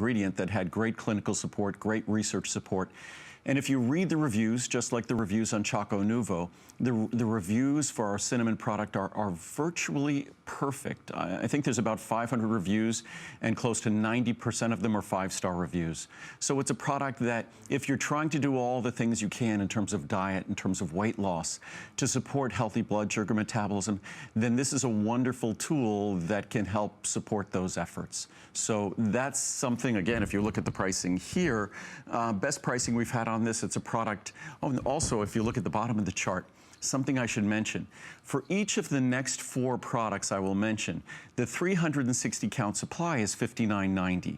ingredient that had great clinical support, great research support. And if you read the reviews, just like the reviews on Choco Nuvo, the reviews for our cinnamon product are virtually perfect. I think there's about 500 reviews, and close to 90% of them are 5-star reviews. So it's a product that, if you're trying to do all the things you can in terms of diet, in terms of weight loss, to support healthy blood sugar metabolism, then this is a wonderful tool that can help support those efforts. So that's something, again, if you look at the pricing here, best pricing we've had on this. It's a product. Oh, and also, if you look at the bottom of the chart, something I should mention. For each of the next 4 products I will mention, the 360 count supply is $59.90.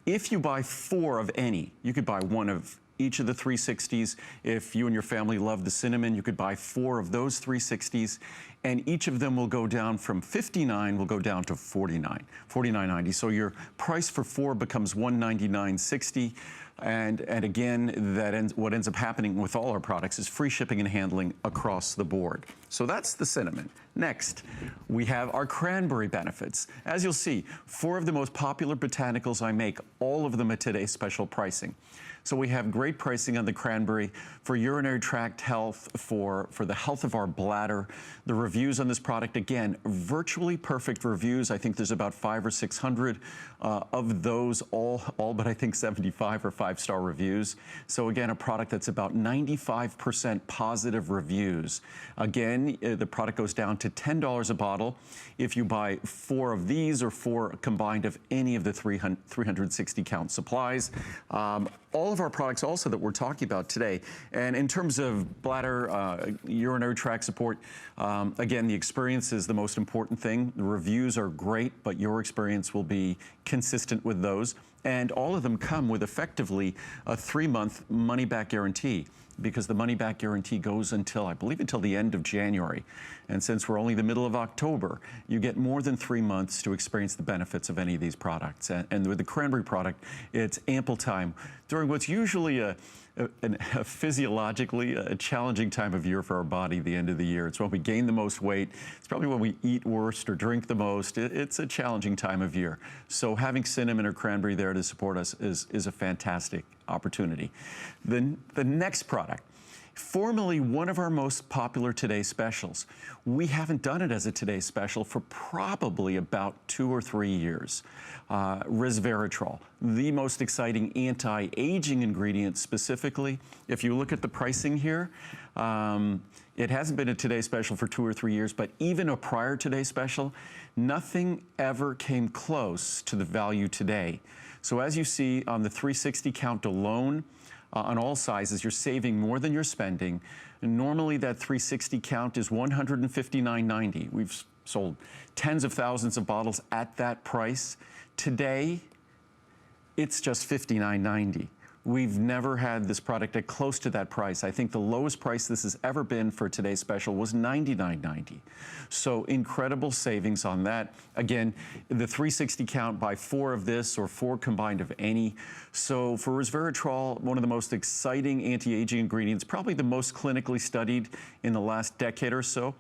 If you buy 4 of any, you could buy 1 of each of the 360s. If you and your family love the cinnamon, you could buy 4 of those 360s, and each of them will go down from $59, will go down to $49.90. So your price for 4 becomes $199.60. And again, what ends up happening with all our products is free shipping and handling across the board. So that's the cinnamon. Next, we have our cranberry benefits. As you'll see, 4 of the most popular botanicals I make, all of them at today's special pricing. So we have great pricing on the cranberry for urinary tract health, for the health of our bladder. The reviews on this product, again, virtually perfect reviews. I think there's about 500 or 600 of those, all but I think 75 are 5-star reviews. So again, a product that's about 95% positive reviews. Again, the product goes down to $10 a bottle if you buy 4 of these or 4 combined of any of the 360 count supplies. All of our products also that we're talking about today, and in terms of bladder, urinary tract support, again, the experience is the most important thing. The reviews are great, but your experience will be consistent with those. And all of them come with effectively a 3-month money-back guarantee, because the money-back guarantee goes until, I believe, until the end of January. And since we're only the middle of October, you get more than 3 months to experience the benefits of any of these products. And with the cranberry product, it's ample time during what's usually a physiologically challenging time of year for our body, the end of the year. It's when we gain the most weight. It's probably when we eat worst or drink the most. It's a challenging time of year. So having cinnamon or cranberry there to support us is a fantastic opportunity. The next product, formerly one of our most popular Today Specials. We haven't done it as a Today Special for probably about 2 or 3 years. Resveratrol, the most exciting anti-aging ingredient specifically. If you look at the pricing here, it hasn't been a Today Special for 2 or 3 years, but even a prior Today Special, nothing ever came close to the value today. So as you see on the 360 count alone, on all sizes, you're saving more than you're spending. And normally that 360 count is $159.90. We've sold tens of thousands of bottles at that price. Today, it's just $59.90. We've never had this product at close to that price. I think the lowest price this has ever been for today's special was $99.90. So incredible savings on that. Again, the 360 count, by 4 of this or 4 combined of any. So for resveratrol, one of the most exciting anti-aging ingredients, probably the most clinically studied in the last decade or so.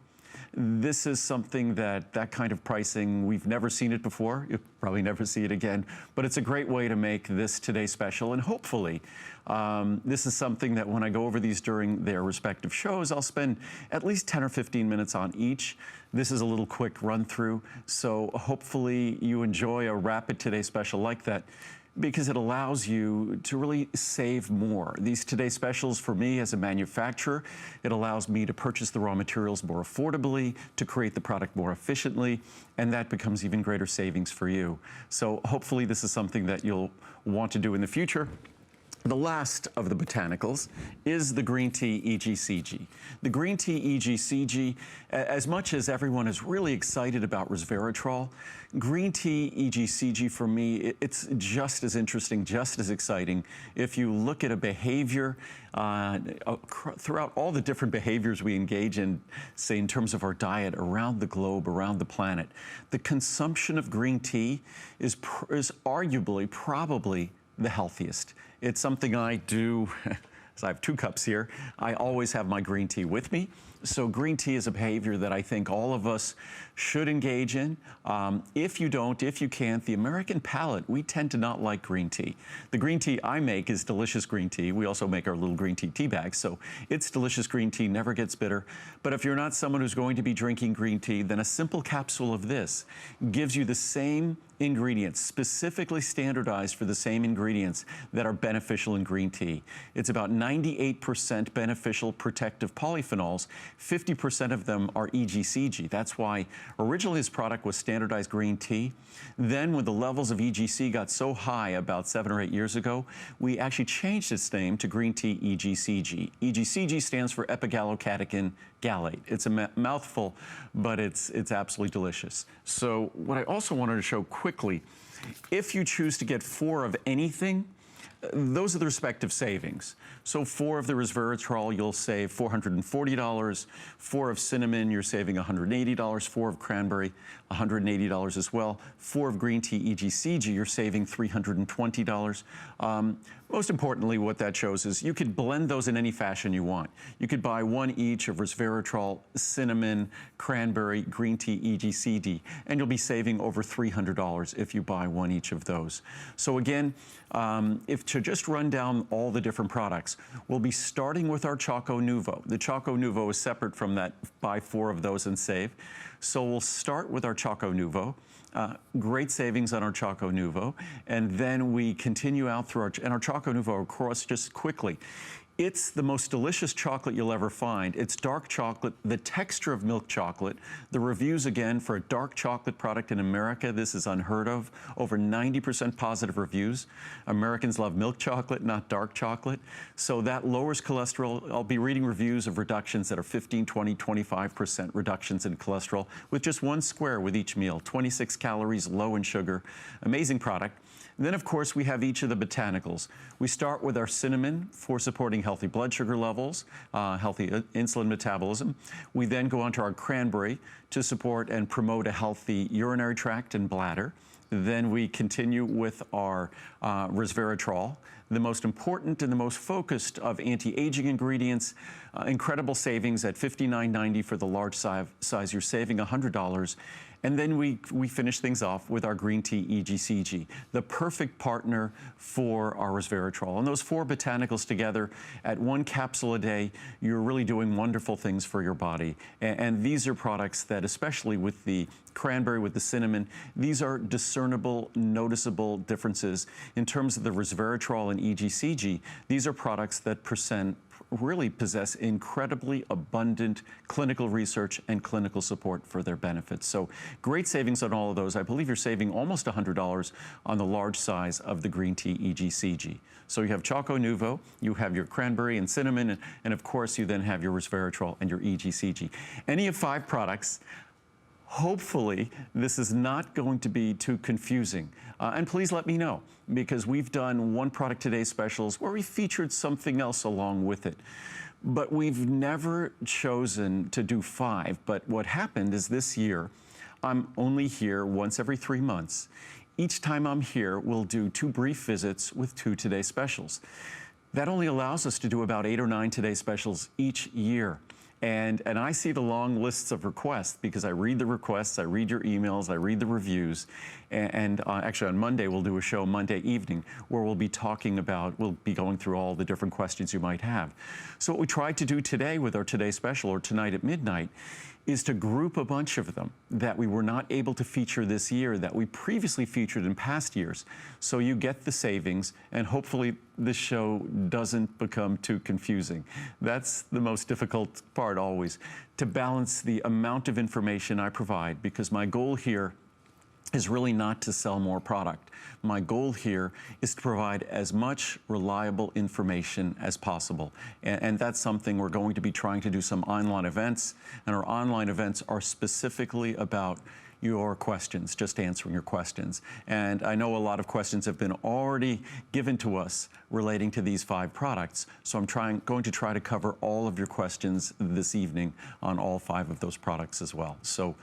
This is something that kind of pricing, we've never seen it before. You'll probably never see it again, but it's a great way to make this Today Special. And hopefully, this is something that when I go over these during their respective shows, I'll spend at least 10 or 15 minutes on each. This is a little quick run through. So hopefully you enjoy a rapid Today Special like that, because it allows you to really save more. These Today Specials, for me as a manufacturer, it allows me to purchase the raw materials more affordably, to create the product more efficiently, and that becomes even greater savings for you. So hopefully this is something that you'll want to do in the future. The last of the botanicals is the green tea EGCG. The green tea EGCG, as much as everyone is really excited about resveratrol, green tea EGCG for me, it's just as interesting, just as exciting. If you look at a behavior throughout all the different behaviors we engage in, say in terms of our diet around the globe, around the planet, the consumption of green tea is arguably, probably the healthiest. It's something I do, so I have 2 cups here. I always have my green tea with me. So green tea is a behavior that I think all of us should engage in. If you don't, if you can't, the American palate, we tend to not like green tea. The green tea I make is delicious green tea. We also make our little green tea bags, so it's delicious green tea, never gets bitter. But if you're not someone who's going to be drinking green tea, then a simple capsule of this gives you the same ingredients, specifically standardized for the same ingredients that are beneficial in green tea. It's about 98% beneficial protective polyphenols. 50% of them are EGCG. That's why originally this product was standardized green tea. Then when the levels of EGC got so high about 7 or 8 years ago, we actually changed its name to green tea EGCG. EGCG stands for epigallocatechin gallate. It's a mouthful, but it's absolutely delicious. So what I also wanted to show quickly, if you choose to get 4 of anything, those are the respective savings. So 4 of the resveratrol, you'll save $440. 4 of cinnamon, you're saving $180. 4 of cranberry, $180 as well. 4 of green tea EGCG, you're saving $320. Most importantly, what that shows is you could blend those in any fashion you want. You could buy 1 each of resveratrol, cinnamon, cranberry, green tea EGCG, and you'll be saving over $300 if you buy 1 each of those. So again, if to just run down all the different products, we'll be starting with our Choco Nuvo. The Choco Nuvo is separate from that buy 4 of those and save. So we'll start with our Choco Nuvo. Great savings on our Choco Nuvo. And then we continue out through our Choco Nuvo, of course, just quickly. It's the most delicious chocolate you'll ever find. It's dark chocolate, the texture of milk chocolate. The reviews, again, for a dark chocolate product in America, this is unheard of. Over 90% positive reviews. Americans love milk chocolate, not dark chocolate. So that lowers cholesterol. I'll be reading reviews of reductions that are 15, 20, 25% reductions in cholesterol with just 1 square with each meal. 26 calories, low in sugar. Amazing product. And then, of course, we have each of the botanicals. We start with our cinnamon for supporting healthy blood sugar levels, healthy insulin metabolism. We then go on to our cranberry to support and promote a healthy urinary tract and bladder. Then we continue with our resveratrol, the most important and the most focused of anti-aging ingredients. Incredible savings at $59.90 for the large size. You're saving $100. And then we finish things off with our green tea EGCG, the perfect partner for our resveratrol. And those 4 botanicals together at 1 capsule a day, you're really doing wonderful things for your body. And these are products that, especially with the cranberry, with the cinnamon, these are discernible, noticeable differences. In terms of the resveratrol and EGCG, these are products that really possess incredibly abundant clinical research and clinical support for their benefits. So great savings on all of those. I believe you're saving almost $100 on the large size of the green tea EGCG. So you have Choco Nuvo, you have your cranberry and cinnamon, and of course you then have your resveratrol and your EGCG. Any of 5 products. Hopefully, this is not going to be too confusing. And please let me know, because we've done One Product Today specials where we featured something else along with it. But we've never chosen to do 5. But what happened is this year, I'm only here once every 3 months. Each time I'm here, we'll do 2 brief visits with 2 Today specials. That only allows us to do about 8 or 9 Today specials each year. And I see the long lists of requests because I read the requests, I read your emails, I read the reviews. And actually on Monday, we'll do a show Monday evening where we'll be going through all the different questions you might have. So what we tried to do today with our Today Special, or tonight at midnight, is to group a bunch of them that we were not able to feature this year that we previously featured in past years. So you get the savings, and hopefully this show doesn't become too confusing. That's the most difficult part always, to balance the amount of information I provide, because my goal here is really not to sell more product. My goal here is to provide as much reliable information as possible. And that's something we're going to be trying to do some online events. And our online events are specifically about your questions, just answering your questions. And I know a lot of questions have been already given to us relating to these 5 products. So I'm going to try to cover all of your questions this evening on all 5 of those products as well. So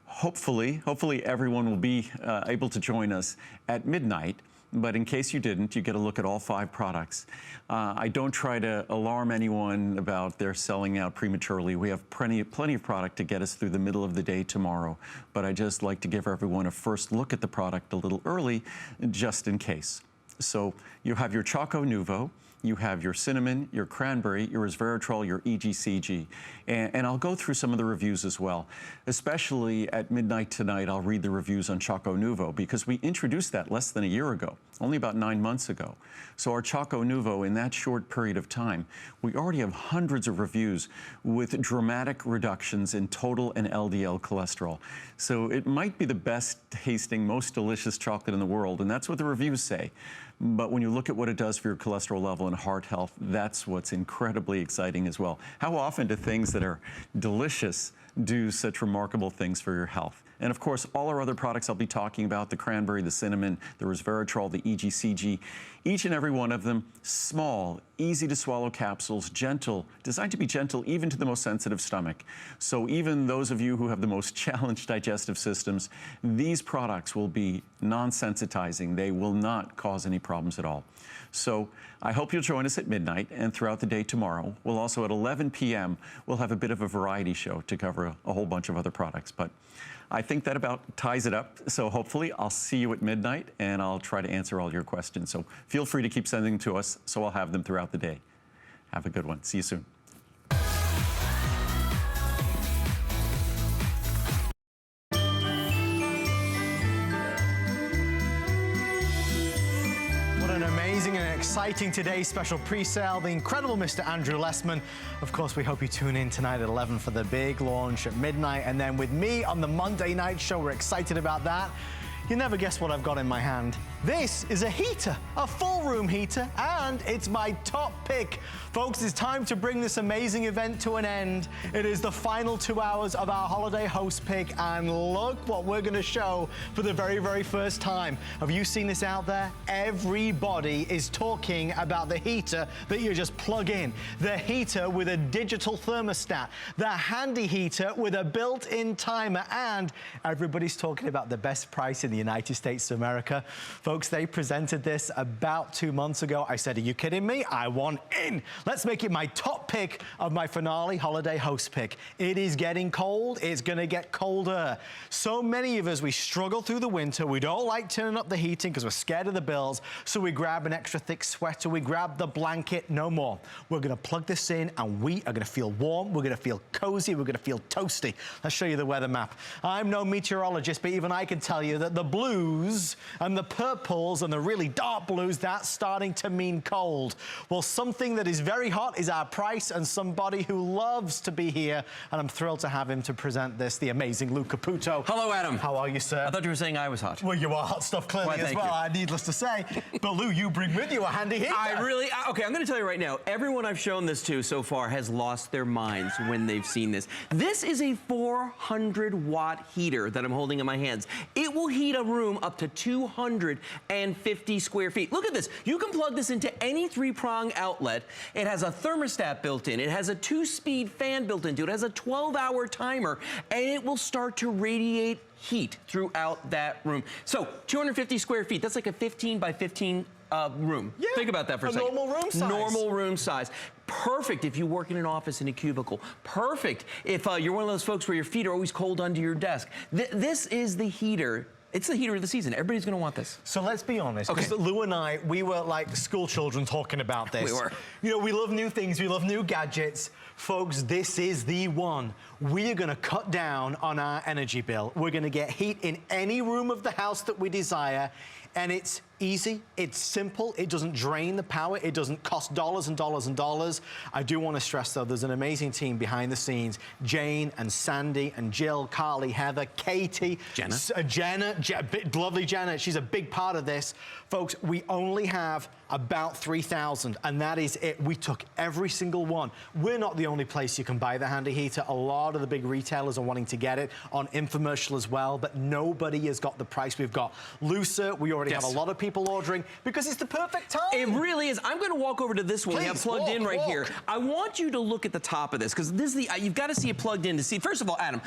hopefully everyone will be able to join us at midnight. but in case you didn't, you get a look at all 5 products. I don't try to alarm anyone about their selling out prematurely. We have plenty of product to get us through the middle of the day tomorrow, but I just like to give everyone a first look at the product a little early, just in case. So you have your Choco Nuvo, you have your cinnamon, your cranberry, your resveratrol, your EGCG. And I'll go through some of the reviews as well. Especially at midnight tonight, I'll read the reviews on Choco Nuvo because we introduced that less than a year ago, only about 9 months ago. So our Choco Nuvo, in that short period of time, we already have hundreds of reviews with dramatic reductions in total and LDL cholesterol. So it might be the best tasting, most delicious chocolate in the world, and that's what the reviews say. But when you look at what it does for your cholesterol level and heart health, that's what's incredibly exciting as well. How often do things that are delicious do such remarkable things for your health? And of course, all our other products I'll be talking about, the cranberry, the cinnamon, the resveratrol, the EGCG, each and every one of them, small, easy to swallow capsules, gentle, designed to be gentle even to the most sensitive stomach. So even those of you who have the most challenged digestive systems, these products will be non-sensitizing. They will not cause any problems at all. So I hope you'll join us at midnight and throughout the day tomorrow. We'll also at 11 p.m. we'll have a bit of a variety show to cover a whole bunch of other products. But I think that about ties it up. So hopefully I'll see you at midnight and I'll try to answer all your questions. So feel free to keep sending them to us so I'll have them throughout the day. Have a good one. See you soon. Exciting today's special pre-sale, the incredible Mr. Andrew Lessman. Of course, we hope you tune in tonight at 11 for the big launch at midnight. And then with me on the Monday night show, we're excited about that. You never guess what I've got in my hand. This is a heater, a full room heater, and it's my top pick. Folks, it's time to bring this amazing event to an end. It is the final 2 hours of our holiday host pick, and look what we're gonna show for the very, very first time. Have you seen this out there? Everybody is talking about the heater that you just plug in. The heater with a digital thermostat, the handy heater with a built-in timer, and everybody's talking about the best price in the United States of America. Folks, they presented this about 2 months ago. I said, are you kidding me? I want in. Let's make it my top pick of my finale holiday host pick. It is getting cold. It's gonna get colder. So many of us, we struggle through the winter. We don't like turning up the heating because we're scared of the bills. So we grab an extra thick sweater. We grab the blanket. No more. We're gonna plug this in and we are gonna feel warm. We're gonna feel cozy. We're gonna feel toasty. Let's show you the weather map. I'm no meteorologist, but even I can tell you that the blues and the purples and the really dark blues, that's starting to mean cold. Well, something that is very hot is our price, and somebody who loves to be here, and I'm thrilled to have him to present this, the amazing Lou Caputo. Hello, Adam. How are you, sir? I thought you were saying I was hot. Well, you are hot stuff clearly as well, needless to say. But Lou, you bring with you a handy heater. Okay, I'm gonna tell you right now, everyone I've shown this to so far has lost their minds when they've seen this. This is a 400-watt heater that I'm holding in my hands. It will heat a room up to 250 square feet. Look at this. You can plug this into any 3-prong outlet. It has a thermostat built in. It has a 2-speed fan built into it. It has a 12-hour timer, and it will start to radiate heat throughout that room. So 250 square feet, that's like a 15 by 15 room. Yeah, think about that for a second. Normal room size. Normal room size. Perfect if you work in an office in a cubicle. Perfect if you're one of those folks where your feet are always cold under your desk. This is the heater. It's the heater of the season. Everybody's gonna want this. So let's be honest, because Lou and I, we were like school children talking about this. We were. You know, we love new things, we love new gadgets. Folks, this is the one. We are gonna cut down on our energy bill. We're gonna get heat in any room of the house that we desire, and it's easy, it's simple, it doesn't drain the power, it doesn't cost dollars and dollars and dollars. I do want to stress though, there's an amazing team behind the scenes. Jane and Sandy and Jill, Carly, Heather, Katie, Jenna, lovely Jenna, she's a big part of this. Folks, we only have about 3,000, and that is it. We took every single one. We're not the only place you can buy the handy heater. A lot of the big retailers are wanting to get it on infomercial as well, but nobody has got the price we've got. Lucer, we already have a lot of people ordering because it's the perfect time. It really is. I'm going to walk over to this one we have plugged in right here. I want you to look at the top of this because this is the you've got to see it plugged in to see. First of all, Adam,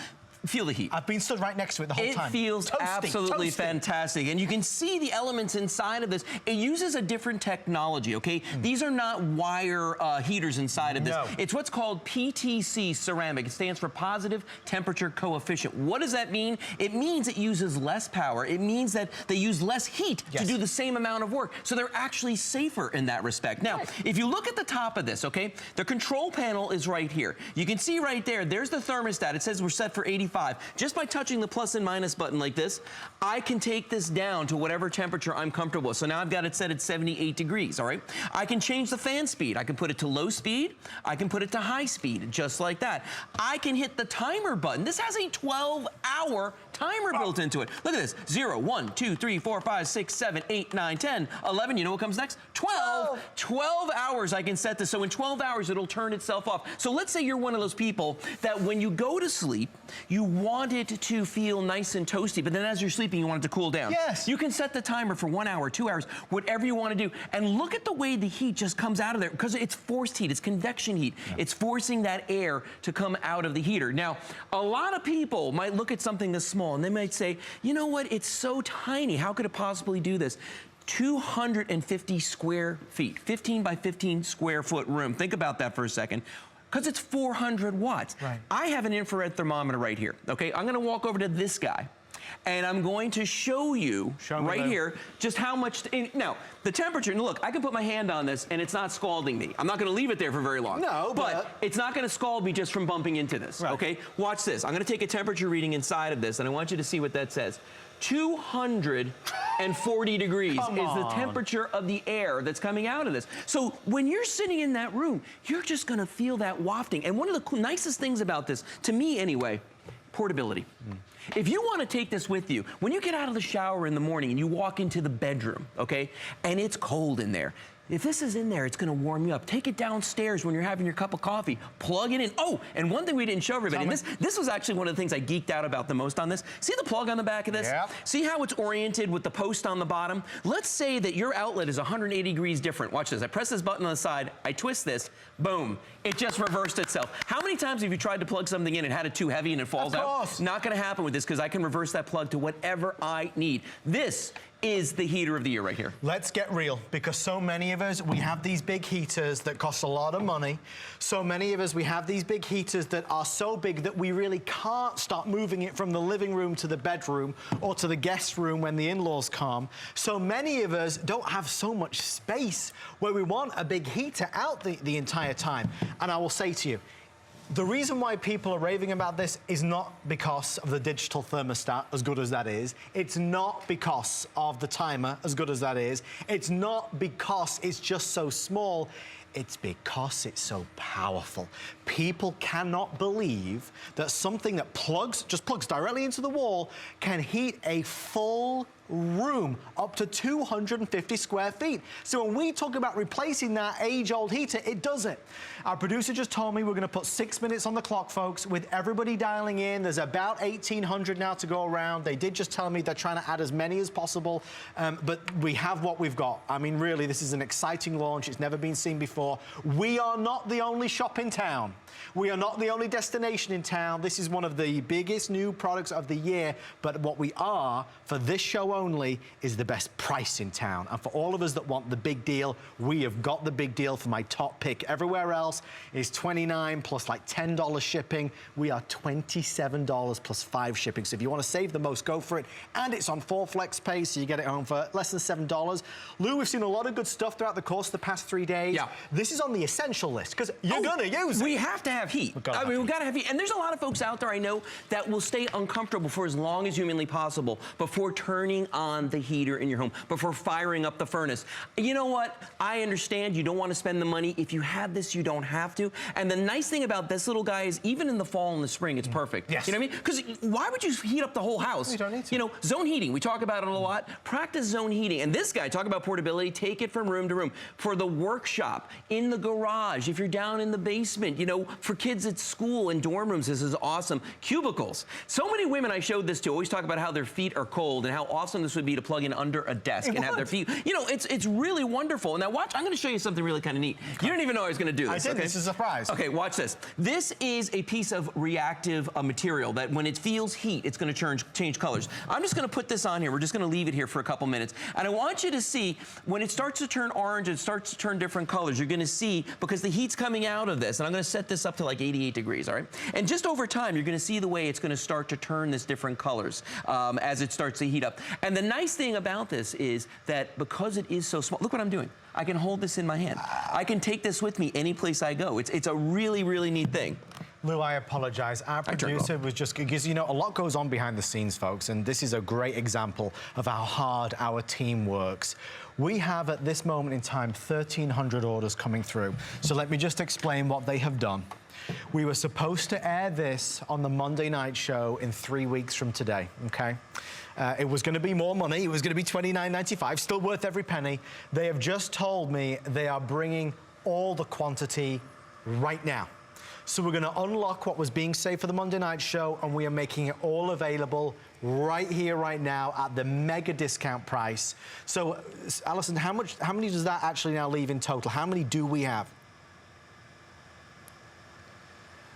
Feel the heat. I've been stood right next to it the whole time. It feels absolutely fantastic. And you can see the elements inside of this. It uses a different technology, okay? These are not wire heaters inside of this. No. It's what's called PTC ceramic. It stands for positive temperature coefficient. What does that mean? It means it uses less power. It means that they use less heat to do the same amount of work. So they're actually safer in that respect. Now, if you look at the top of this, okay, the control panel is right here. You can see right there, there's the thermostat. It says we're set for 85. Just by touching the plus and minus button like this, I can take this down to whatever temperature I'm comfortable with. So now I've got it set at 78 degrees, all right? I can change the fan speed. I can put it to low speed. I can put it to high speed, just like that. I can hit the timer button. This has a 12-hour timer built into it. Look at this. 0, 1, 2, 3, 4, 5, 6, 7, 8, 9, 10, 11. You know what comes next? 12. 12 hours I can set this. So in 12 hours, it'll turn itself off. So let's say you're one of those people that when you go to sleep, you want it to feel nice and toasty, but then as you're sleeping, you want it to cool down. Yes. You can set the timer for 1 hour, 2 hours, whatever you want to do. And look at the way the heat just comes out of there, because it's forced heat, it's convection heat. Yeah. It's forcing that air to come out of the heater. Now, a lot of people might look at something this small and they might say, you know what, it's so tiny, how could it possibly do this? 250 square feet, 15 by 15 square foot room. Think about that for a second. Because it's 400 watts. Right. I have an infrared thermometer right here, okay? I'm gonna walk over to this guy, and I'm going to show you right here just how much, now, the temperature, and look, I can put my hand on this and it's not scalding me. I'm not gonna leave it there for very long. No, but it's not gonna scald me just from bumping into this, okay? Watch this. I'm gonna take a temperature reading inside of this, and I want you to see what that says. 240 degrees is the temperature of the air that's coming out of this. So when you're sitting in that room, you're just gonna feel that wafting. And one of the nicest things about this, to me anyway, portability. If you want to take this with you, when you get out of the shower in the morning and you walk into the bedroom, okay, and it's cold in there, if this is in there, it's going to warm you up. Take it downstairs when you're having your cup of coffee. Plug it in. Oh, and one thing we didn't show everybody, and this was actually one of the things I geeked out about the most on this. See the plug on the back of this? Yeah. See how it's oriented with the post on the bottom? Let's say that your outlet is 180 degrees different. Watch this. I press this button on the side. I twist this. Boom. It just reversed itself. How many times have you tried to plug something in and had it too heavy and it falls out? Not going to happen with this, because I can reverse that plug to whatever I need. This is the heater of the year right here. Let's get real, because so many of us, we have these big heaters that cost a lot of money. So many of us, we have these big heaters that are so big that we really can't start moving it from the living room to the bedroom or to the guest room when the in-laws come. So many of us don't have so much space where we want a big heater out the entire time. And I will say to you, the reason why people are raving about this is not because of the digital thermostat, as good as that is. It's not because of the timer, as good as that is. It's not because it's just so small. It's because it's so powerful. People cannot believe that something that just plugs directly into the wall can heat a full room up to 250 square feet. So when we talk about replacing that age-old heater, it does it. Our producer just told me we're going to put 6 minutes on the clock, folks, with everybody dialing in. There's about 1,800 now to go around. They did just tell me they're trying to add as many as possible, but we have what we've got. I mean, really, this is an exciting launch. It's never been seen before. We are not the only shop in town. We are not the only destination in town. This is one of the biggest new products of the year, but what we are, for this show only, is the best price in town. And for all of us that want the big deal, we have got the big deal for my top pick. Everywhere else is $29 plus like $10 shipping. We are $27 plus 5 shipping. So if you want to save the most, go for it. And it's on 4 flex pay, so you get it home for less than $7. Lou, we've seen a lot of good stuff throughout the course of the past 3 days. Yeah. This is on the essential list, because you're going to use it. We have to have heat. We've got to have heat. And there's a lot of folks out there I know that will stay uncomfortable for as long as humanly possible before turning on the heater in your home, before firing up the furnace. You know what? I understand you don't want to spend the money. If you have this, you don't have to. And the nice thing about this little guy is even in the fall and the spring, it's perfect. Yes. You know what I mean? Because why would you heat up the whole house? You don't need to. You know, zone heating, we talk about it a lot. Practice zone heating. And this guy, talk about portability, take it from room to room. For the workshop, in the garage, if you're down in the basement, you know, for kids at school and dorm rooms, this is awesome. Cubicles. So many women I showed this to always talk about how their feet are cold and how awesome awesome this would be to plug in under a desk and have their feet. You know, it's really wonderful. Now watch, I'm going to show you something really kind of neat. You didn't even know I was going to do this. I did. This is a surprise. Okay, watch this. This is a piece of reactive material that when it feels heat, it's going to change colors. I'm just going to put this on here. We're just going to leave it here for a couple minutes. And I want you to see when it starts to turn orange, it starts to turn different colors. You're going to see, because the heat's coming out of this, and I'm going to set this up to like 88 degrees, all right? And just over time, you're going to see the way it's going to start to turn this different colors as it starts to heat up. And the nice thing about this is that because it is so small, look what I'm doing. I can hold this in my hand. I can take this with me any place I go. It's a really, really neat thing. Lou, I apologize. Our producer was just, because, you know, a lot goes on behind the scenes, folks, and this is a great example of how hard our team works. We have, at this moment in time, 1,300 orders coming through. So let me just explain what they have done. We were supposed to air this on the Monday night show in 3 weeks from today, okay? It was going to be more money. It was going to be $29.95, still worth every penny. They have just told me they are bringing all the quantity right now. So we're going to unlock what was being saved for the Monday night show, and we are making it all available right here, right now, at the mega discount price. So, Alison, how many does that actually now leave in total? How many do we have?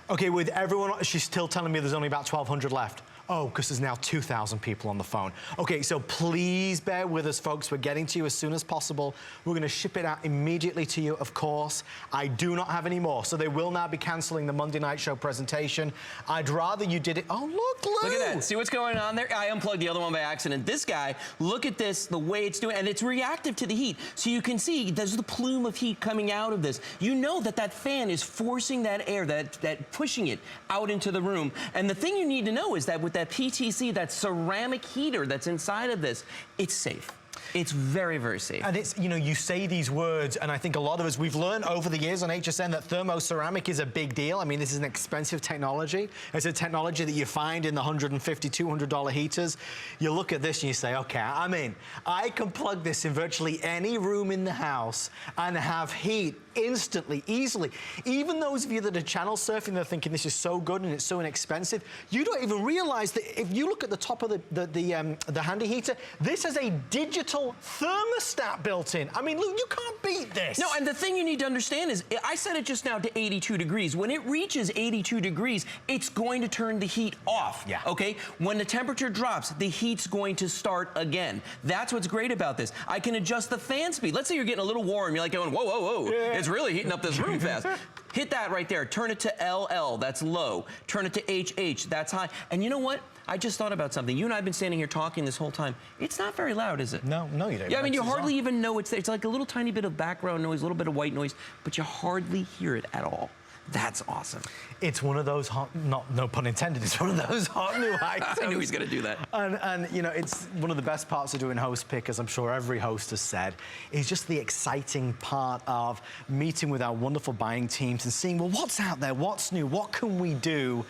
Okay, with everyone, she's still telling me there's only about 1,200 left. Oh, because there's now 2,000 people on the phone. Okay, so please bear with us, folks. We're getting to you as soon as possible. We're going to ship it out immediately to you, of course. I do not have any more, so they will now be cancelling the Monday night show presentation. I'd rather you did it. Oh, look, Lou. Look at that. See what's going on there? I unplugged the other one by accident. This guy, look at this, the way it's doing, and it's reactive to the heat. So you can see there's the plume of heat coming out of this. You know that that fan is forcing that air, that pushing it out into the room. And the thing you need to know is that with that PTC, that ceramic heater that's inside of this, it's safe. It's very, very safe. And it's, you know, you say these words, and I think a lot of us, we've learned over the years on HSN that thermoceramic is a big deal. I mean, this is an expensive technology. It's a technology that you find in the $150, $200 heaters. You look at this and you say, okay, I'm in. I can plug this in virtually any room in the house and have heat instantly, easily. Even those of you that are channel surfing, they're thinking this is so good and it's so inexpensive. You don't even realize that if you look at the top of the handy heater, this has a digital thermostat built in. I mean, Lou, you can't beat this. No, and the thing you need to understand is, I set it just now to 82 degrees. When it reaches 82 degrees, it's going to turn the heat off. Yeah. Okay? When the temperature drops, the heat's going to start again. That's what's great about this. I can adjust the fan speed. Let's say you're getting a little warm. You're like going, whoa, whoa, whoa. Yeah. It's really heating up this room fast. Hit that right there. Turn it to LL. That's low. Turn it to HH. That's high. And you know what? I just thought about something. You and I have been standing here talking this whole time. It's not very loud, is it? No, you don't. Yeah, I mean, you hardly even know it's there. It's like a little tiny bit of background noise, a little bit of white noise, but you hardly hear it at all. That's awesome. It's one of those hot, no pun intended, it's one of those hot new items. I knew he was going to do that. And, you know, it's one of the best parts of doing Host Pick, as I'm sure every host has said, is just the exciting part of meeting with our wonderful buying teams and seeing, well, what's out there? What's new? What can we do?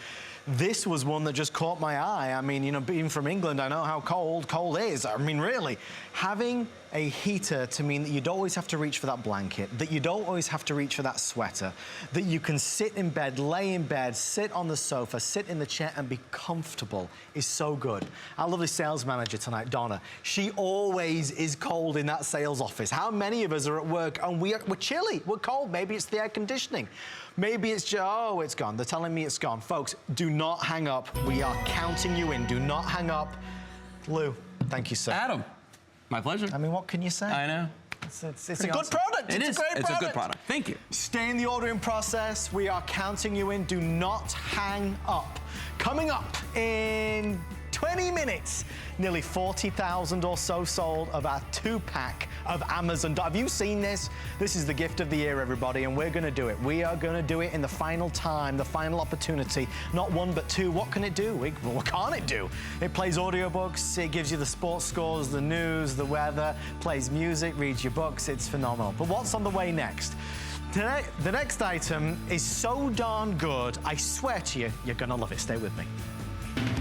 This was one that just caught my eye. I mean, you know, being from England, I know how cold is. I mean, really, having a heater to mean that you don't always have to reach for that blanket, that you don't always have to reach for that sweater, that you can sit in bed, lay in bed, sit on the sofa, sit in the chair and be comfortable is so good. Our lovely sales manager tonight, Donna, she always is cold in that sales office. How many of us are at work and we're chilly, we're cold? Maybe it's the air conditioning. Maybe it's just, oh, it's gone. They're telling me it's gone. Folks, do not hang up. We are counting you in. Do not hang up. Lou, thank you, sir. Adam, my pleasure. I mean, what can you say? I know. It's a good product. It is. It's a great product. It's a good product. Thank you. Stay in the ordering process. We are counting you in. Do not hang up. Coming up in 20 minutes, nearly 40,000 or so sold of our 2-pack of Amazon. Have you seen this? This is the gift of the year, everybody, and we're going to do it. We are going to do it in the final time, the final opportunity. Not one, but two. What can it do? What can't it do? It plays audiobooks. It gives you the sports scores, the news, the weather, plays music, reads your books. It's phenomenal. But what's on the way next? Today, the next item is so darn good, I swear to you, you're going to love it. Stay with me.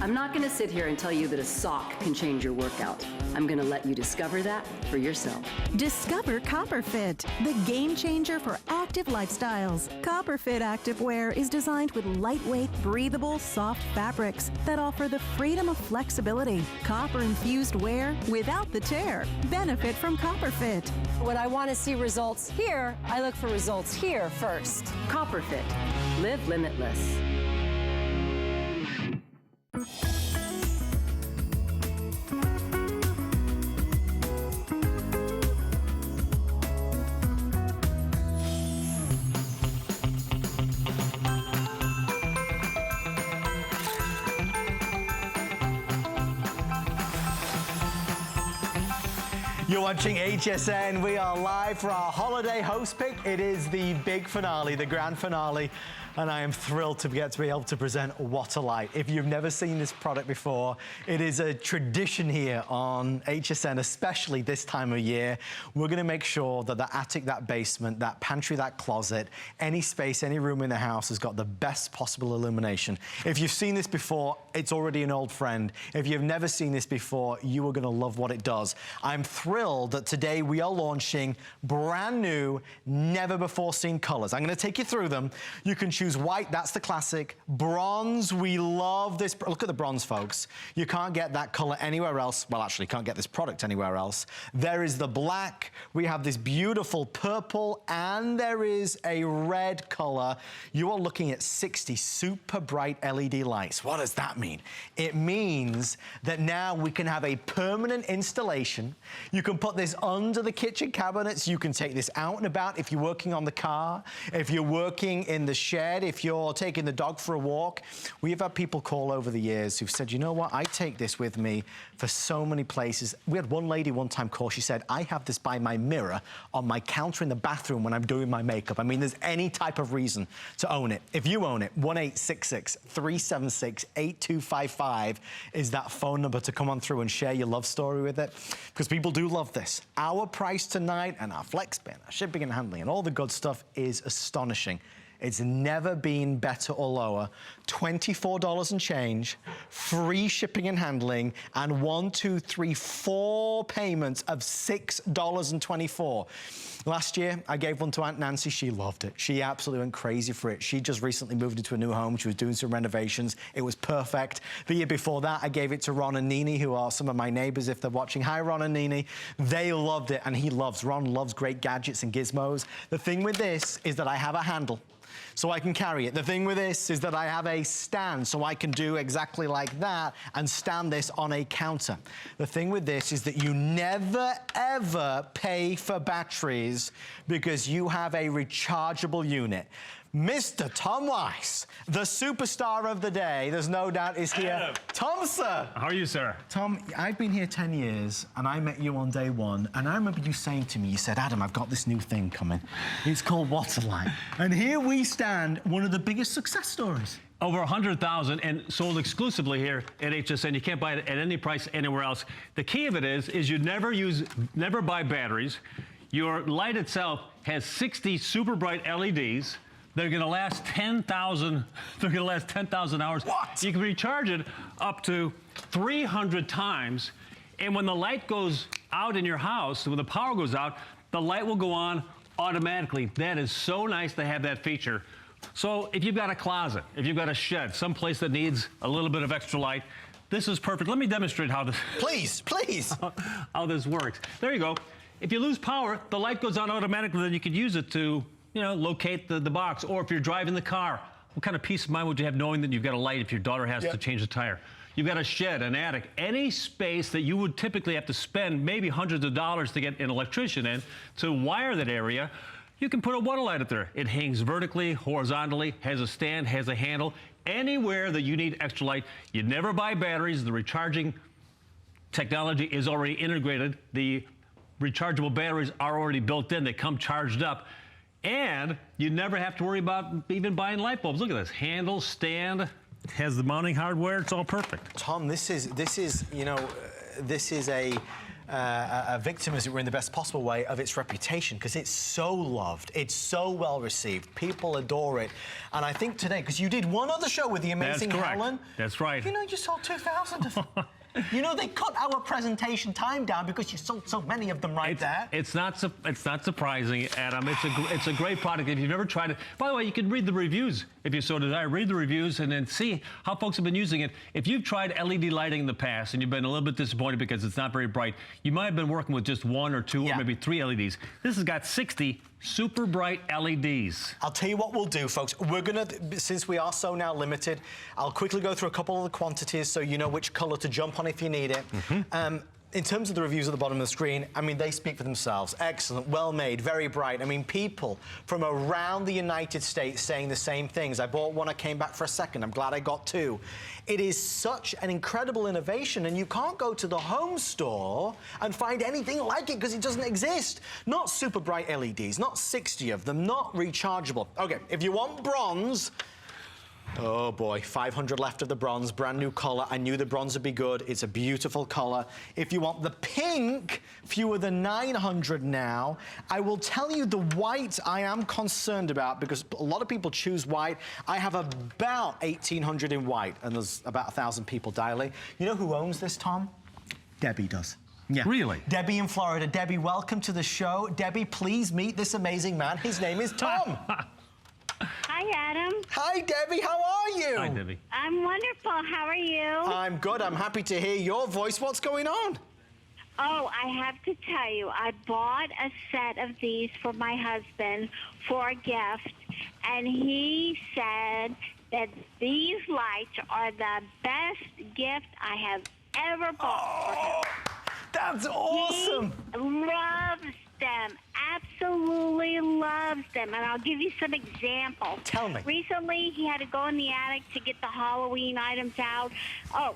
I'm not going to sit here and tell you that a sock can change your workout. I'm going to let you discover that for yourself. Discover CopperFit, the game changer for active lifestyles. CopperFit activewear is designed with lightweight, breathable, soft fabrics that offer the freedom of flexibility. Copper-infused wear without the tear. Benefit from CopperFit. When I want to see results here, I look for results here first. CopperFit. Live limitless. You're watching HSN. We are live for our holiday host pick. It is the big finale, the grand finale, and I am thrilled to be able to present Waterlight. If you've never seen this product before, it is a tradition here on HSN, especially this time of year. We're going to make sure that the attic, that basement, that pantry, that closet, any space, any room in the house has got the best possible illumination. If you've seen this before, it's already an old friend. If you've never seen this before, you are going to love what it does. I'm thrilled that today we are launching brand new, never before seen colors. I'm going to take you through them. You can choose white, that's the classic. Bronze, we love this. Look at the bronze, folks. You can't get that color anywhere else. Well, actually, you can't get this product anywhere else. There is the black. We have this beautiful purple, and there is a red color. You are looking at 60 super bright LED lights. What does that mean? It means that now we can have a permanent installation. You can put this under the kitchen cabinets. You can take this out and about if you're working on the car, if you're working in the shed, if you're taking the dog for a walk. We've had people call over the years who've said, you know what, I take this with me for so many places. We had one lady one time call, she said, I have this by my mirror on my counter in the bathroom when I'm doing my makeup. I mean, there's any type of reason to own it. If you own it, 1-866-376-8255 is that phone number to come on through and share your love story with it, because people do love this. Our price tonight and our flex bin, our shipping and handling and all the good stuff is astonishing. It's never been better or lower. $24 and change, free shipping and handling, and 4 payments of $6.24. Last year, I gave one to Aunt Nancy. She loved it. She absolutely went crazy for it. She just recently moved into a new home. She was doing some renovations. It was perfect. The year before that, I gave it to Ron and Nini, who are some of my neighbors if they're watching. Hi, Ron and Nini. They loved it, and Ron loves great gadgets and gizmos. The thing with this is that I have a handle, so I can carry it. The thing with this is that I have a stand, so I can do exactly like that and stand this on a counter. The thing with this is that you never, ever pay for batteries because you have a rechargeable unit. Mr. Tom Weiss, the superstar of the day, there's no doubt, is here. Adam. Tom, sir. How are you, sir? Tom, I've been here 10 years, and I met you on day one, and I remember you saying to me, you said, Adam, I've got this new thing coming. It's called Waterlight. And here we stand, one of the biggest success stories. Over 100,000 and sold exclusively here at HSN. You can't buy it at any price anywhere else. The key of it is you never buy batteries. Your light itself has 60 super bright LEDs. They're going to last 10,000. They're going to last 10,000 hours. What? You can recharge it up to 300 times. And when the light goes out in your house, when the power goes out, the light will go on automatically. That is so nice to have that feature. So if you've got a closet, if you've got a shed, someplace that needs a little bit of extra light, this is perfect. Let me demonstrate how this. Please, please. How this works. There you go. If you lose power, the light goes on automatically. Then you could use it to, locate the box. Or if you're driving the car, what kind of peace of mind would you have knowing that you've got a light if your daughter has to change the tire? You've got a shed, an attic, any space that you would typically have to spend maybe hundreds of dollars to get an electrician in to wire that area. You can put a Waterlight up there. It hangs vertically, horizontally, has a stand, has a handle. Anywhere that you need extra light, you never buy batteries. The recharging technology is already integrated. The rechargeable batteries are already built in. They come charged up. And you never have to worry about even buying light bulbs. Look at this, handle, stand, has the mounting hardware. It's all perfect. Tom, this is a victim, as it were, in the best possible way, of its reputation, because it's so loved, it's so well received, people adore it. And I think today, because you did one other show with the amazing That's correct. Helen. That's right. You know, you sold 2,000 of them. You know, they cut our presentation time down because you sold so many of them there. It's not surprising, Adam. It's a great product. If you've never tried it, by the way, you can read the reviews if you so desire. Read the reviews and then see how folks have been using it. If you've tried LED lighting in the past and you've been a little bit disappointed because it's not very bright, you might have been working with just 1 or 2 or maybe 3 LEDs. This has got 60 super bright LEDs. I'll tell you what we'll do, folks. We're gonna, since we are so now limited, I'll quickly go through a couple of the quantities so you know which color to jump on if you need it. In terms of the reviews at the bottom of the screen, I mean, they speak for themselves. Excellent, well made, very bright. I mean, people from around the United States saying the same things. I bought one, I came back for a second. I'm glad I got 2. It is such an incredible innovation, and you can't go to the home store and find anything like it because it doesn't exist. Not super bright LEDs, not 60 of them, not rechargeable. Okay, if you want bronze, oh boy, 500 left of the bronze, brand new color. I knew the bronze would be good. It's a beautiful color. If you want the pink, fewer than 900 now. I will tell you the white I am concerned about because a lot of people choose white. I have about 1,800 in white, and there's about 1,000 people dialing. You know who owns this, Tom? Debbie does. Yeah. Really? Debbie in Florida. Debbie, welcome to the show. Debbie, please meet this amazing man. His name is Tom. Hi, Adam. Hi, Debbie. How are you? Hi, Debbie. I'm wonderful. How are you? I'm good. I'm happy to hear your voice. What's going on? Oh, I have to tell you, I bought a set of these for my husband for a gift, and he said that these lights are the best gift I have ever bought for him. That's awesome. He loves them, absolutely loves them. And I'll give you some examples. Tell me. Recently, he had to go in the attic to get the Halloween items out. Oh,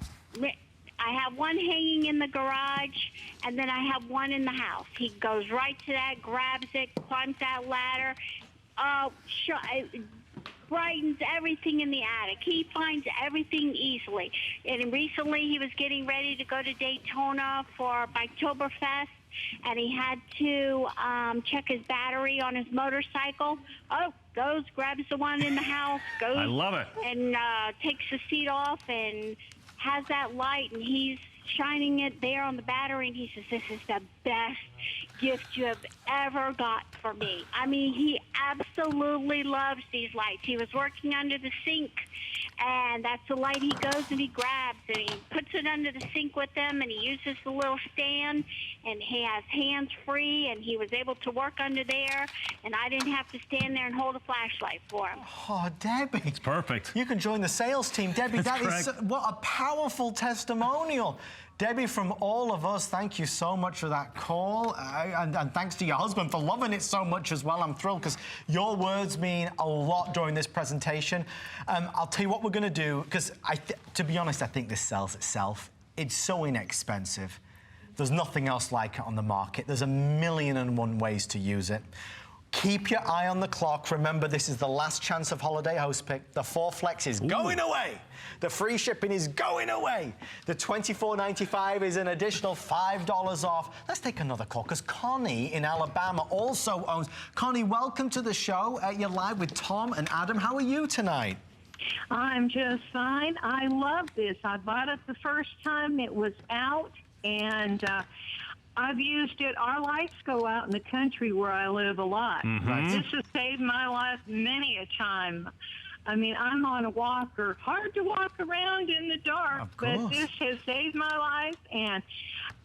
I have one hanging in the garage, and then I have one in the house. He goes right to that, grabs it, climbs that ladder. Brightens everything in the attic. He finds everything easily. And recently he was getting ready to go to Daytona for Oktoberfest, and he had to check his battery on his motorcycle. Oh, goes, grabs the one in the house, goes. I love it. And takes the seat off and has that light, and he's shining it there on the battery, and he says, this is the best gift you have ever got for me. I mean, he absolutely loves these lights. He was working under the sink, and that's the light he goes and he grabs, and he puts it under the sink with him, and he uses the little stand, and he has hands free, and he was able to work under there, and I didn't have to stand there and hold a flashlight for him. Oh, Debbie. It's perfect. You can join the sales team. Debbie, That's correct. What a powerful testimonial. Debbie, from all of us, thank you so much for that call. And thanks to your husband for loving it so much as well. I'm thrilled because your words mean a lot during this presentation. I'll tell you what we're going to do, because to be honest, I think this sells itself. It's so inexpensive. There's nothing else like it on the market. There's 1,000,001 ways to use it. Keep your eye on the clock. Remember, this is the last chance of holiday host pick. The 4 Flex is going away. The free shipping is going away. The $24.95 is an additional $5 off. Let's take another call, because Connie in Alabama also owns. Connie, welcome to the show. You're live with Tom and Adam. How are you tonight? I'm just fine. I love this. I bought it the first time it was out, and I've used it. Our lights go out in the country where I live a lot. This has saved my life many a time. I mean, I'm on a walker. Hard to walk around in the dark, but this has saved my life, and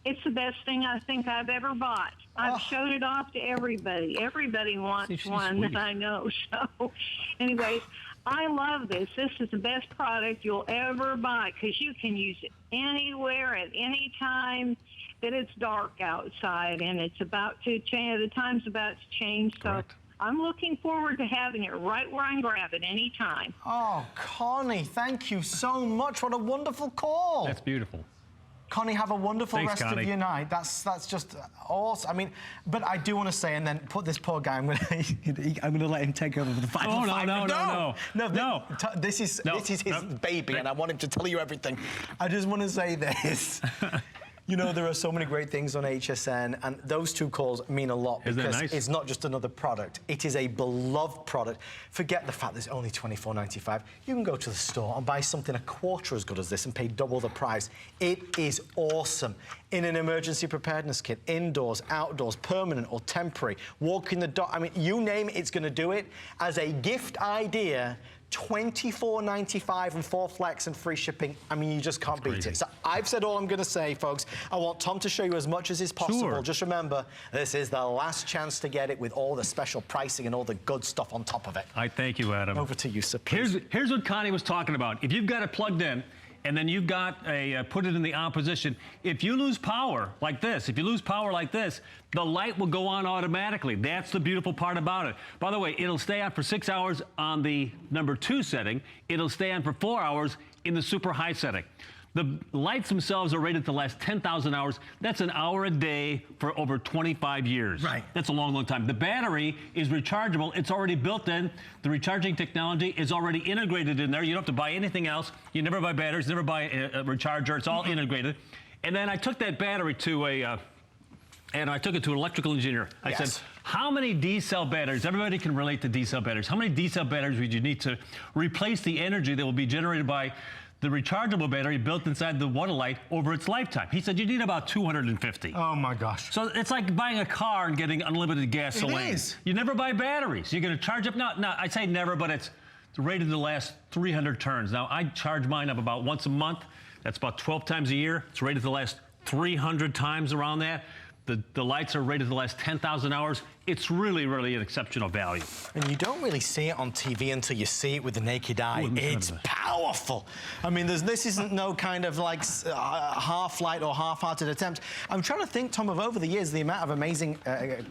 it's the best thing I think I've ever bought. I've showed it off to everybody. Everybody wants one that I know. So, anyways, I love this. This is the best product you'll ever buy, because you can use it anywhere at any time that it's dark outside, and it's about to change. The time's about to change, so Correct. I'm looking forward to having it right where I can grab it any time. Oh, Connie, thank you so much. What a wonderful call. That's beautiful. Connie, have a wonderful Thanks, rest Connie. of your night. That's just awesome. I mean, but I do want to say, and then put this poor guy. I'm going to let him take over for the final Oh, no, five. no. This is his baby, and I want him to tell you everything. I just want to say this. You know, there are so many great things on HSN, and those two calls mean a lot Isn't that because nice? it's not just another product. It is a beloved product. Forget the fact that it's only $24.95. You can go to the store and buy something a quarter as good as this and pay double the price. It is awesome. In an emergency preparedness kit, indoors, outdoors, permanent or temporary, walking the dog. I mean, you name it, it's going to do it. As a gift idea, $24.95 and 4 flex and free shipping. I mean, you just can't beat it. So I've said all I'm going to say, folks. I want Tom to show you as much as is possible. Sure. Just remember, this is the last chance to get it with all the special pricing and all the good stuff on top of it. I thank you, Adam. Over to you, sir, please. Here's what Connie was talking about. If you've got it plugged in, and then you've got a put it in the opposition. If you lose power like this, the light will go on automatically. That's the beautiful part about it. By the way, it'll stay on for 6 hours on the number 2 setting. It'll stay on for 4 hours in the super high setting. The lights themselves are rated to last 10,000 hours. That's an hour a day for over 25 years. Right. That's a long, long time. The battery is rechargeable. It's already built in. The recharging technology is already integrated in there. You don't have to buy anything else. You never buy batteries, never buy a recharger. It's all integrated. And then I took that battery to an electrical engineer. I said, how many D-cell batteries, everybody can relate to D-cell batteries, how many D-cell batteries would you need to replace the energy that will be generated by the rechargeable battery built inside the Waterlight over its lifetime? He said you need about 250. Oh my gosh. So it's like buying a car and getting unlimited gasoline. It is. You never buy batteries. You're going to charge up. No, I say never, but it's rated to last 300 turns. Now, I charge mine up about once a month. That's about 12 times a year. It's rated to last 300 times around that. The lights are rated to last 10,000 hours. It's really, really an exceptional value. And you don't really see it on TV until you see it with the naked eye. Ooh, it's powerful. I mean, this isn't no kind of like half-light or half-hearted attempt. I'm trying to think, Tom, of over the years, the amount of amazing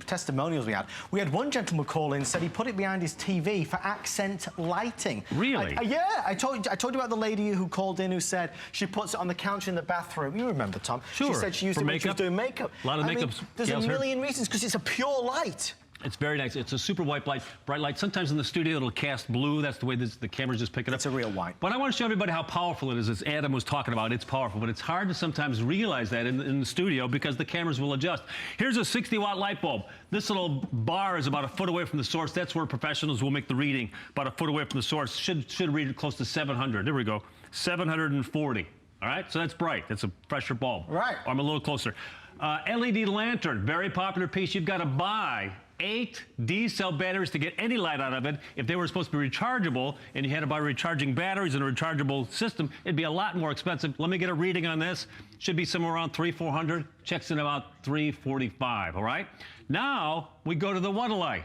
testimonials we had. We had one gentleman call in, said he put it behind his TV for accent lighting. Really? Yeah, I told you about the lady who called in who said she puts it on the counter in the bathroom. You remember, Tom? Sure. She said she used For it when she was makeup? doing makeup. A lot of I mean, makeups. there's a Gals heard. million reasons, because it's a pure light. It's very nice. It's a super white light, bright light. Sometimes in the studio it'll cast blue. That's the way the cameras just pick it up. It's a real white. But I want to show everybody how powerful it is. As Adam was talking about, it's powerful. But it's hard to sometimes realize that in the studio because the cameras will adjust. Here's a 60-watt light bulb. This little bar is about a foot away from the source. That's where professionals will make the reading. About a foot away from the source. Should read close to 700. There we go. 740. All right? So that's bright. That's a fresher bulb. Right. I'm a little closer. LED lantern, very popular piece. You've got to buy 8 D-cell batteries to get any light out of it. If they were supposed to be rechargeable and you had to buy recharging batteries and a rechargeable system, it'd be a lot more expensive. Let me get a reading on this. Should be somewhere around 300-400. Checks in about 345, all right? Now we go to the Waterlight.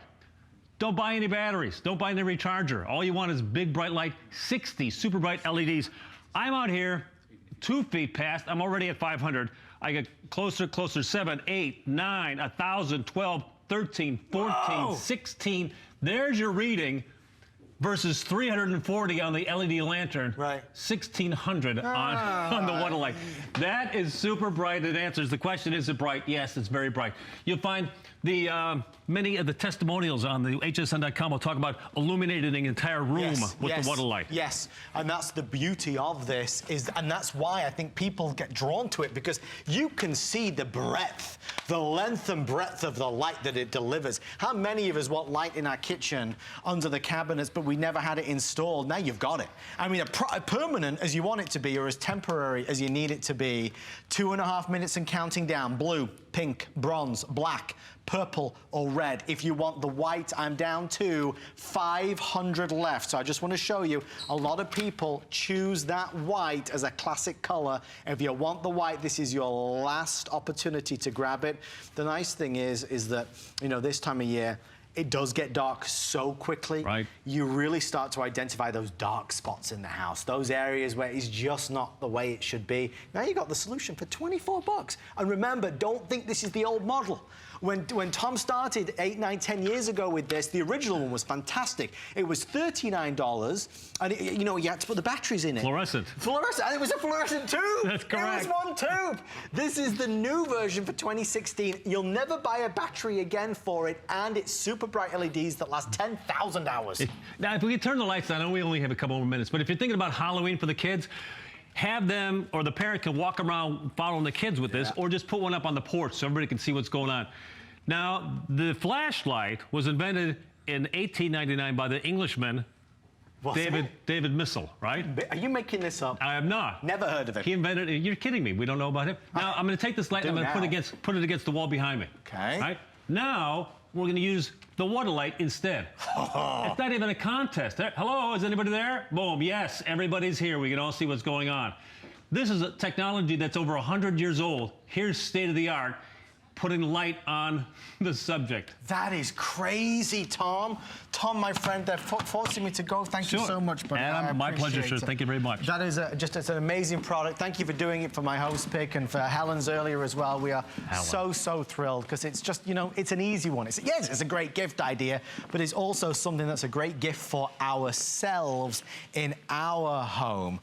Don't buy any batteries. Don't buy any recharger. All you want is big bright light, 60 super bright LEDs. I'm out here 2 feet past. I'm already at 500. I get closer, 7, 8, 9, 1,000, 12, 13, 14, Whoa. 16. There's your reading versus 340 on the LED lantern. Right. 1,600 on the Waterlight. That is super bright. It answers the question, is it bright? Yes, it's very bright. You'll find many of the testimonials on the hsn.com will talk about illuminating an entire room with the Waterlight. Yes, and that's the beauty of this, and that's why I think people get drawn to it, because you can see the breadth, the length and breadth of the light that it delivers. How many of us want light in our kitchen, under the cabinets, but we never had it installed? Now you've got it. I mean, a permanent as you want it to be, or as temporary as you need it to be. 2.5 minutes and counting down. Blue, pink, bronze, black, purple or red. If you want the white, I'm down to 500 left. So I just want to show you, a lot of people choose that white as a classic color. If you want the white, this is your last opportunity to grab it. The nice thing is that, you know, this time of year, it does get dark so quickly. Right. You really start to identify those dark spots in the house, those areas where it's just not the way it should be. Now you got the solution for 24 bucks. And remember, don't think this is the old model. When Tom started 8, 9, 10 years ago with this, the original one was fantastic. It was $39, and you know, you had to put the batteries in it. Fluorescent. Fluorescent, and it was a fluorescent tube. That's correct. It was one tube. This is the new version for 2016. You'll never buy a battery again for it, and it's super bright LEDs that last 10,000 hours. Now, if we could turn the lights on, I know we only have a couple more minutes, but if you're thinking about Halloween for the kids, have them, or the parent can walk around following the kids with this, or just put one up on the porch so everybody can see what's going on. Now, the flashlight was invented in 1899 by the Englishman David Missel, right? Are you making this up? I am not. Never heard of it. He invented it. You're kidding me. We don't know about him. Now, I'm going to take this light and I'm going to put it against the wall behind me. Okay. Right? Now, we're going to use the water light instead. It's not even a contest. Hello, is anybody there? Boom, yes, everybody's here. We can all see what's going on. This is a technology that's over 100 years old. Here's state of the art, putting light on the subject. That is crazy, Tom. Tom, my friend, they're forcing me to go. Thank you so much, buddy. And my pleasure, sir. Appreciate it. Thank you very much. That is it's an amazing product. Thank you for doing it for my host pick and for Helen's earlier as well. We are so thrilled because it's just, you know, it's an easy one. Yes, it's a great gift idea, but it's also something that's a great gift for ourselves in our home.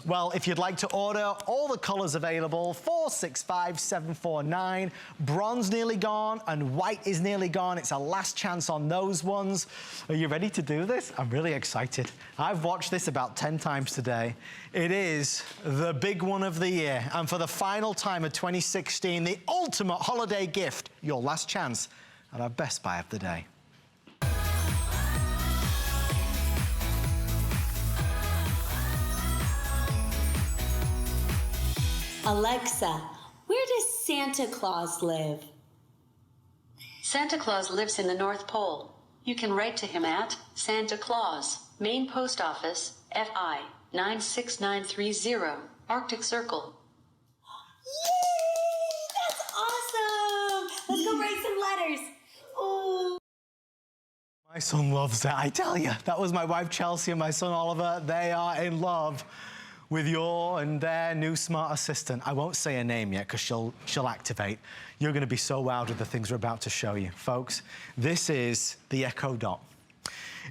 Well, if you'd like to order, all the colors available, 465-749. Bronze nearly gone and white is nearly gone. It's a last chance on those ones. Are you ready to do this? I'm really excited. I've watched this about 10 times today. It is the big one of the year. And for the final time of 2016, the ultimate holiday gift, your last chance at our Best Buy of the day. Alexa, where does Santa Claus live? Santa Claus lives in the North Pole. You can write to him at Santa Claus, Main Post Office, FI 96930, Arctic Circle. Yay! That's awesome! Let's go write some letters. Ooh. My son loves that, I tell you. That was my wife Chelsea and my son Oliver. They are in love with your and their new smart assistant. I won't say her name yet because she'll activate. You're going to be so wowed with the things we're about to show you. Folks, this is the Echo Dot.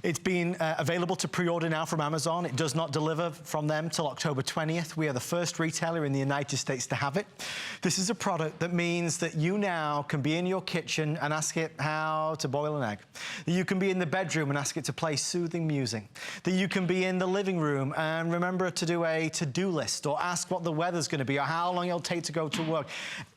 It's been available to pre-order now from Amazon. It does not deliver from them till October 20th. We are the first retailer in the United States to have it. This is a product that means that you now can be in your kitchen and ask it how to boil an egg. That you can be in the bedroom and ask it to play soothing music. That you can be in the living room and remember to do a to-do list or ask what the weather's going to be or how long it'll take to go to work.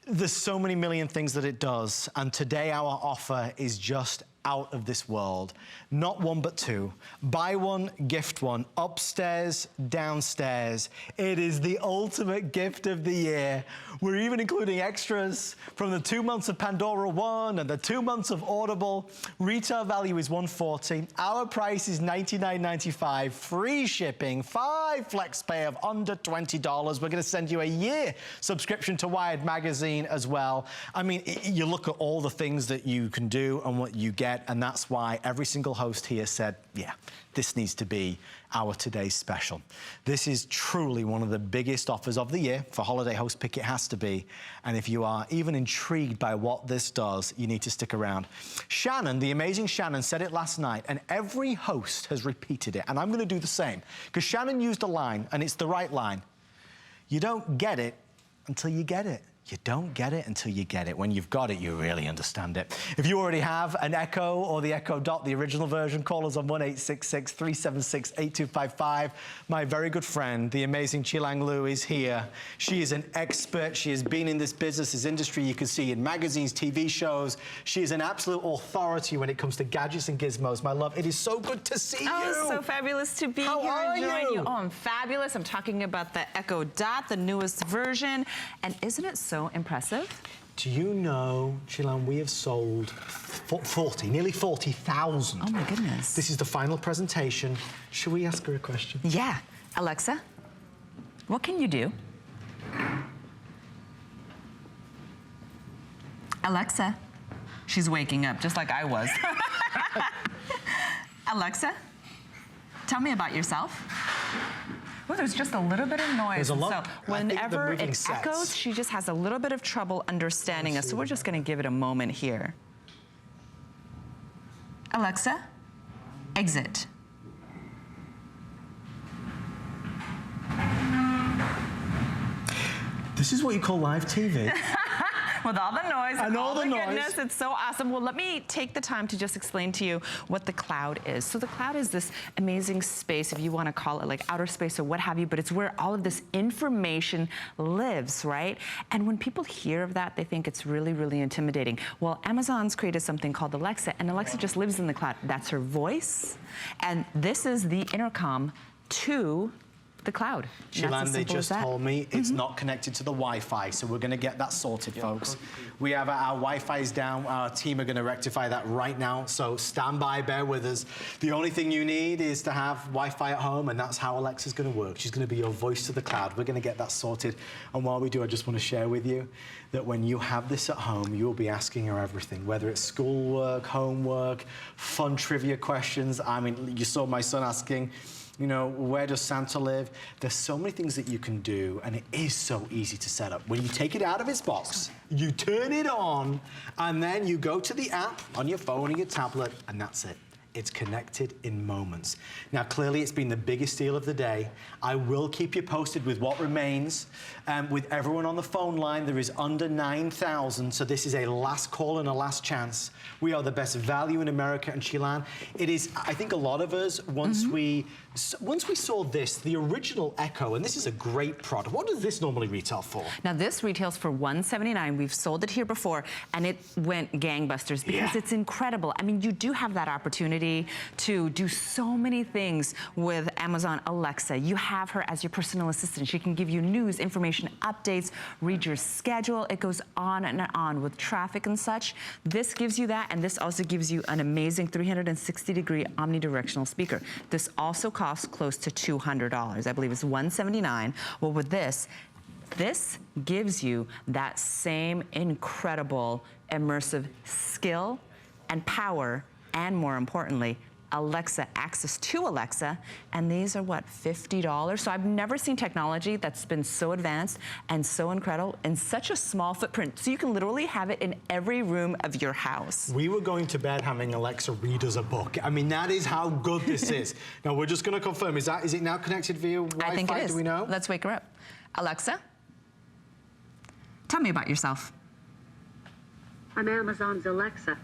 There's so many million things that it does, and today our offer is just out of this world. Not one, but two. Buy one, gift one. Upstairs, downstairs. It is the ultimate gift of the year. We're even including extras from the 2 months of Pandora One and the 2 months of Audible. Retail value is $140. Our price is $99.95. Free shipping, 5 flex pay of under $20. We're going to send you a year subscription to Wired Magazine as well. I mean, you look at all the things that you can do and what you get, and that's why every single host here said, yeah, this needs to be our today's special. This is truly one of the biggest offers of the year. For Holiday Host Pick, it has to be. And if you are even intrigued by what this does, you need to stick around. Shannon, the amazing Shannon, said it last night, and every host has repeated it. And I'm going to do the same, because Shannon used a line, and it's the right line. You don't get it until you get it. You don't get it until you get it. When you've got it, you really understand it. If you already have an Echo or the Echo Dot, the original version, call us on 1-866-376-8255. My very good friend, the amazing Chilang Lu, is here. She is an expert. She has been in this business, this industry. You can see in magazines, TV shows. She is an absolute authority when it comes to gadgets and gizmos. My love, it is so good to see you. Oh, so fabulous to be here and join you. Oh, I'm fabulous. I'm talking about the Echo Dot, the newest version. And isn't it so impressive? Do you know, Chilang, we have sold nearly 40,000. Oh my goodness. This is the final presentation. Should we ask her a question? Yeah. Alexa, what can you do? Alexa, she's waking up just like I was. Alexa, tell me about yourself. Well, there's just a little bit of noise. There's a lot. So whenever it echoes, she just has a little bit of trouble understanding us. So we're just going to give it a moment here. Alexa, exit. This is what you call live TV. With all the noise And all the noise. goodness, it's so awesome. Well, let me take the time to just explain to you what the cloud is. So the cloud is this amazing space, if you want to call it like outer space or what have you, but it's where all of this information lives, right? And when people hear of that, they think it's really, really intimidating. Well, Amazon's created something called Alexa, and Alexa just lives in the cloud. That's her voice, and this is the intercom to the cloud. Shilan, they just told me it's not connected to the Wi-Fi, so we're going to get that sorted, folks. We have our Wi-Fi is down. Our team are going to rectify that right now, so stand by, bear with us. The only thing you need is to have Wi-Fi at home, and that's how Alexa's going to work. She's going to be your voice to the cloud. We're going to get that sorted, and while we do, I just want to share with you that when you have this at home, you'll be asking her everything, whether it's schoolwork, homework, fun trivia questions. I mean, you saw my son asking, you know, where does Santa live? There's so many things that you can do, and it is so easy to set up. When you take it out of its box, you turn it on, and then you go to the app on your phone or your tablet, and that's it. It's connected in moments. Now, clearly, it's been the biggest deal of the day. I will keep you posted with what remains. With everyone on the phone line, there is under 9,000, so this is a last call and a last chance. We are the best value in America, and Shilan, it is, I think a lot of us, once we saw this, the original Echo, and this is a great product. What does this normally retail for? Now, this retails for $179. We've sold it here before, and it went gangbusters because it's incredible. I mean, you do have that opportunity to do so many things with Amazon Alexa. You have her as your personal assistant. She can give you news, information, updates, read your schedule. It goes on and on with traffic and such. This gives you that, and this also gives you an amazing 360-degree omnidirectional speaker. This also costs close to $200. I believe it's $179. Well, with this gives you that same incredible immersive skill and power, and more importantly, Alexa, access to Alexa, and these are what, $50? So I've never seen technology that's been so advanced and so incredible in such a small footprint. So you can literally have it in every room of your house. We were going to bed having Alexa read us a book. I mean, that is how good this is. Now, we're just going to confirm, is it now connected via Wi-Fi? I think it is. Do we know? Let's wake her up. Alexa, tell me about yourself. I'm Amazon's Alexa.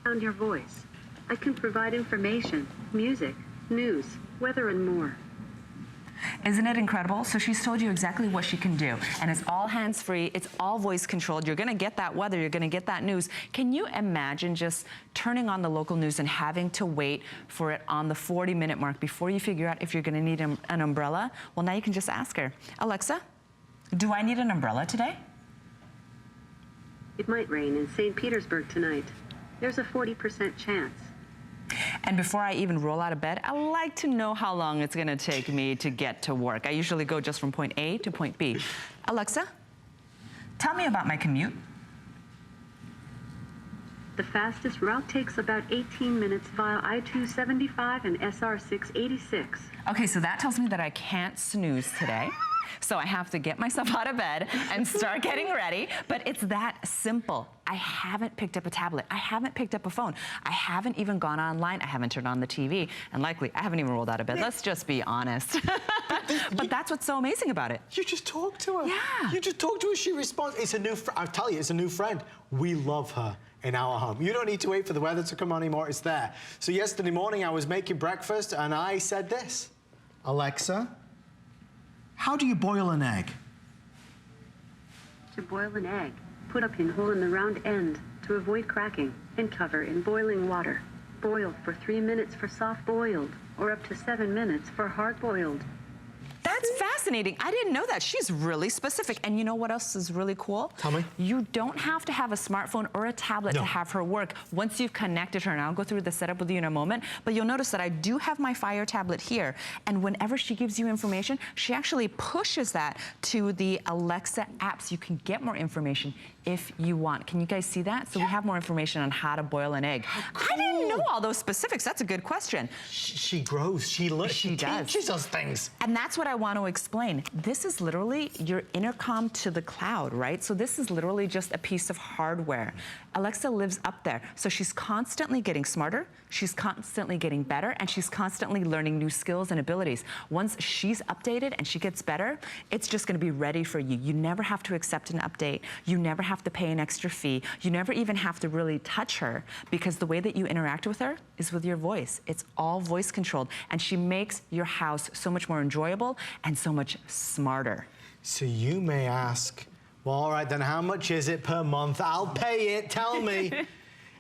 Found your voice. I can provide information, music, news, weather, and more. Isn't it incredible? So she's told you exactly what she can do, and it's all hands-free, it's all voice-controlled. You're gonna get that weather, you're gonna get that news. Can you imagine just turning on the local news and having to wait for it on the 40-minute mark before you figure out if you're gonna need an umbrella? Well, now you can just ask her, Alexa, do I need an umbrella today? It might rain in St. Petersburg tonight. There's a 40% chance. And before I even roll out of bed, I like to know how long it's gonna take me to get to work. I usually go just from point A to point B. Alexa, tell me about my commute. The fastest route takes about 18 minutes via I-275 and SR 686. Okay, so that tells me that I can't snooze today. So I have to get myself out of bed and start getting ready, but it's that simple. I haven't picked up a tablet. I haven't picked up a phone. I haven't even gone online. I haven't turned on the TV, and likely I haven't even rolled out of bed. Let's just be honest. But that's what's so amazing about it. You just talk to her. Yeah. You just talk to her, she responds. It's a new friend. I tell you, it's a new friend. We love her in our home. You don't need to wait for the weather to come on anymore, it's there. So yesterday morning I was making breakfast and I said this. Alexa, how do you boil an egg? To boil an egg, put a pinhole in the round end to avoid cracking and cover in boiling water. Boil for 3 minutes for soft boiled or up to 7 minutes for hard boiled. That's fascinating. I didn't know that. She's really specific. And you know what else is really cool? Tell me. You don't have to have a smartphone or a tablet to have her work once you've connected her. And I'll go through the setup with you in a moment. But you'll notice that I do have my Fire tablet here. And whenever she gives you information, she actually pushes that to the Alexa app so you can get more information if you want. Can you guys see that? So we have more information on how to boil an egg. Cool. I didn't know all those specifics. That's a good question. She grows. She learns. She teaches us things. And that's what I want to explain. This is literally your intercom to the cloud, right? So this is literally just a piece of hardware. Alexa lives up there. So she's constantly getting smarter, she's constantly getting better, and she's constantly learning new skills and abilities. Once she's updated and she gets better, it's just going to be ready for you. You never have to accept an update. You never have have to pay an extra fee. You never even have to really touch her, because the way that you interact with her is with your voice. It's all voice controlled, and she makes your house so much more enjoyable and so much smarter. So you may ask, well, all right, then how much is it per month? I'll pay it, tell me.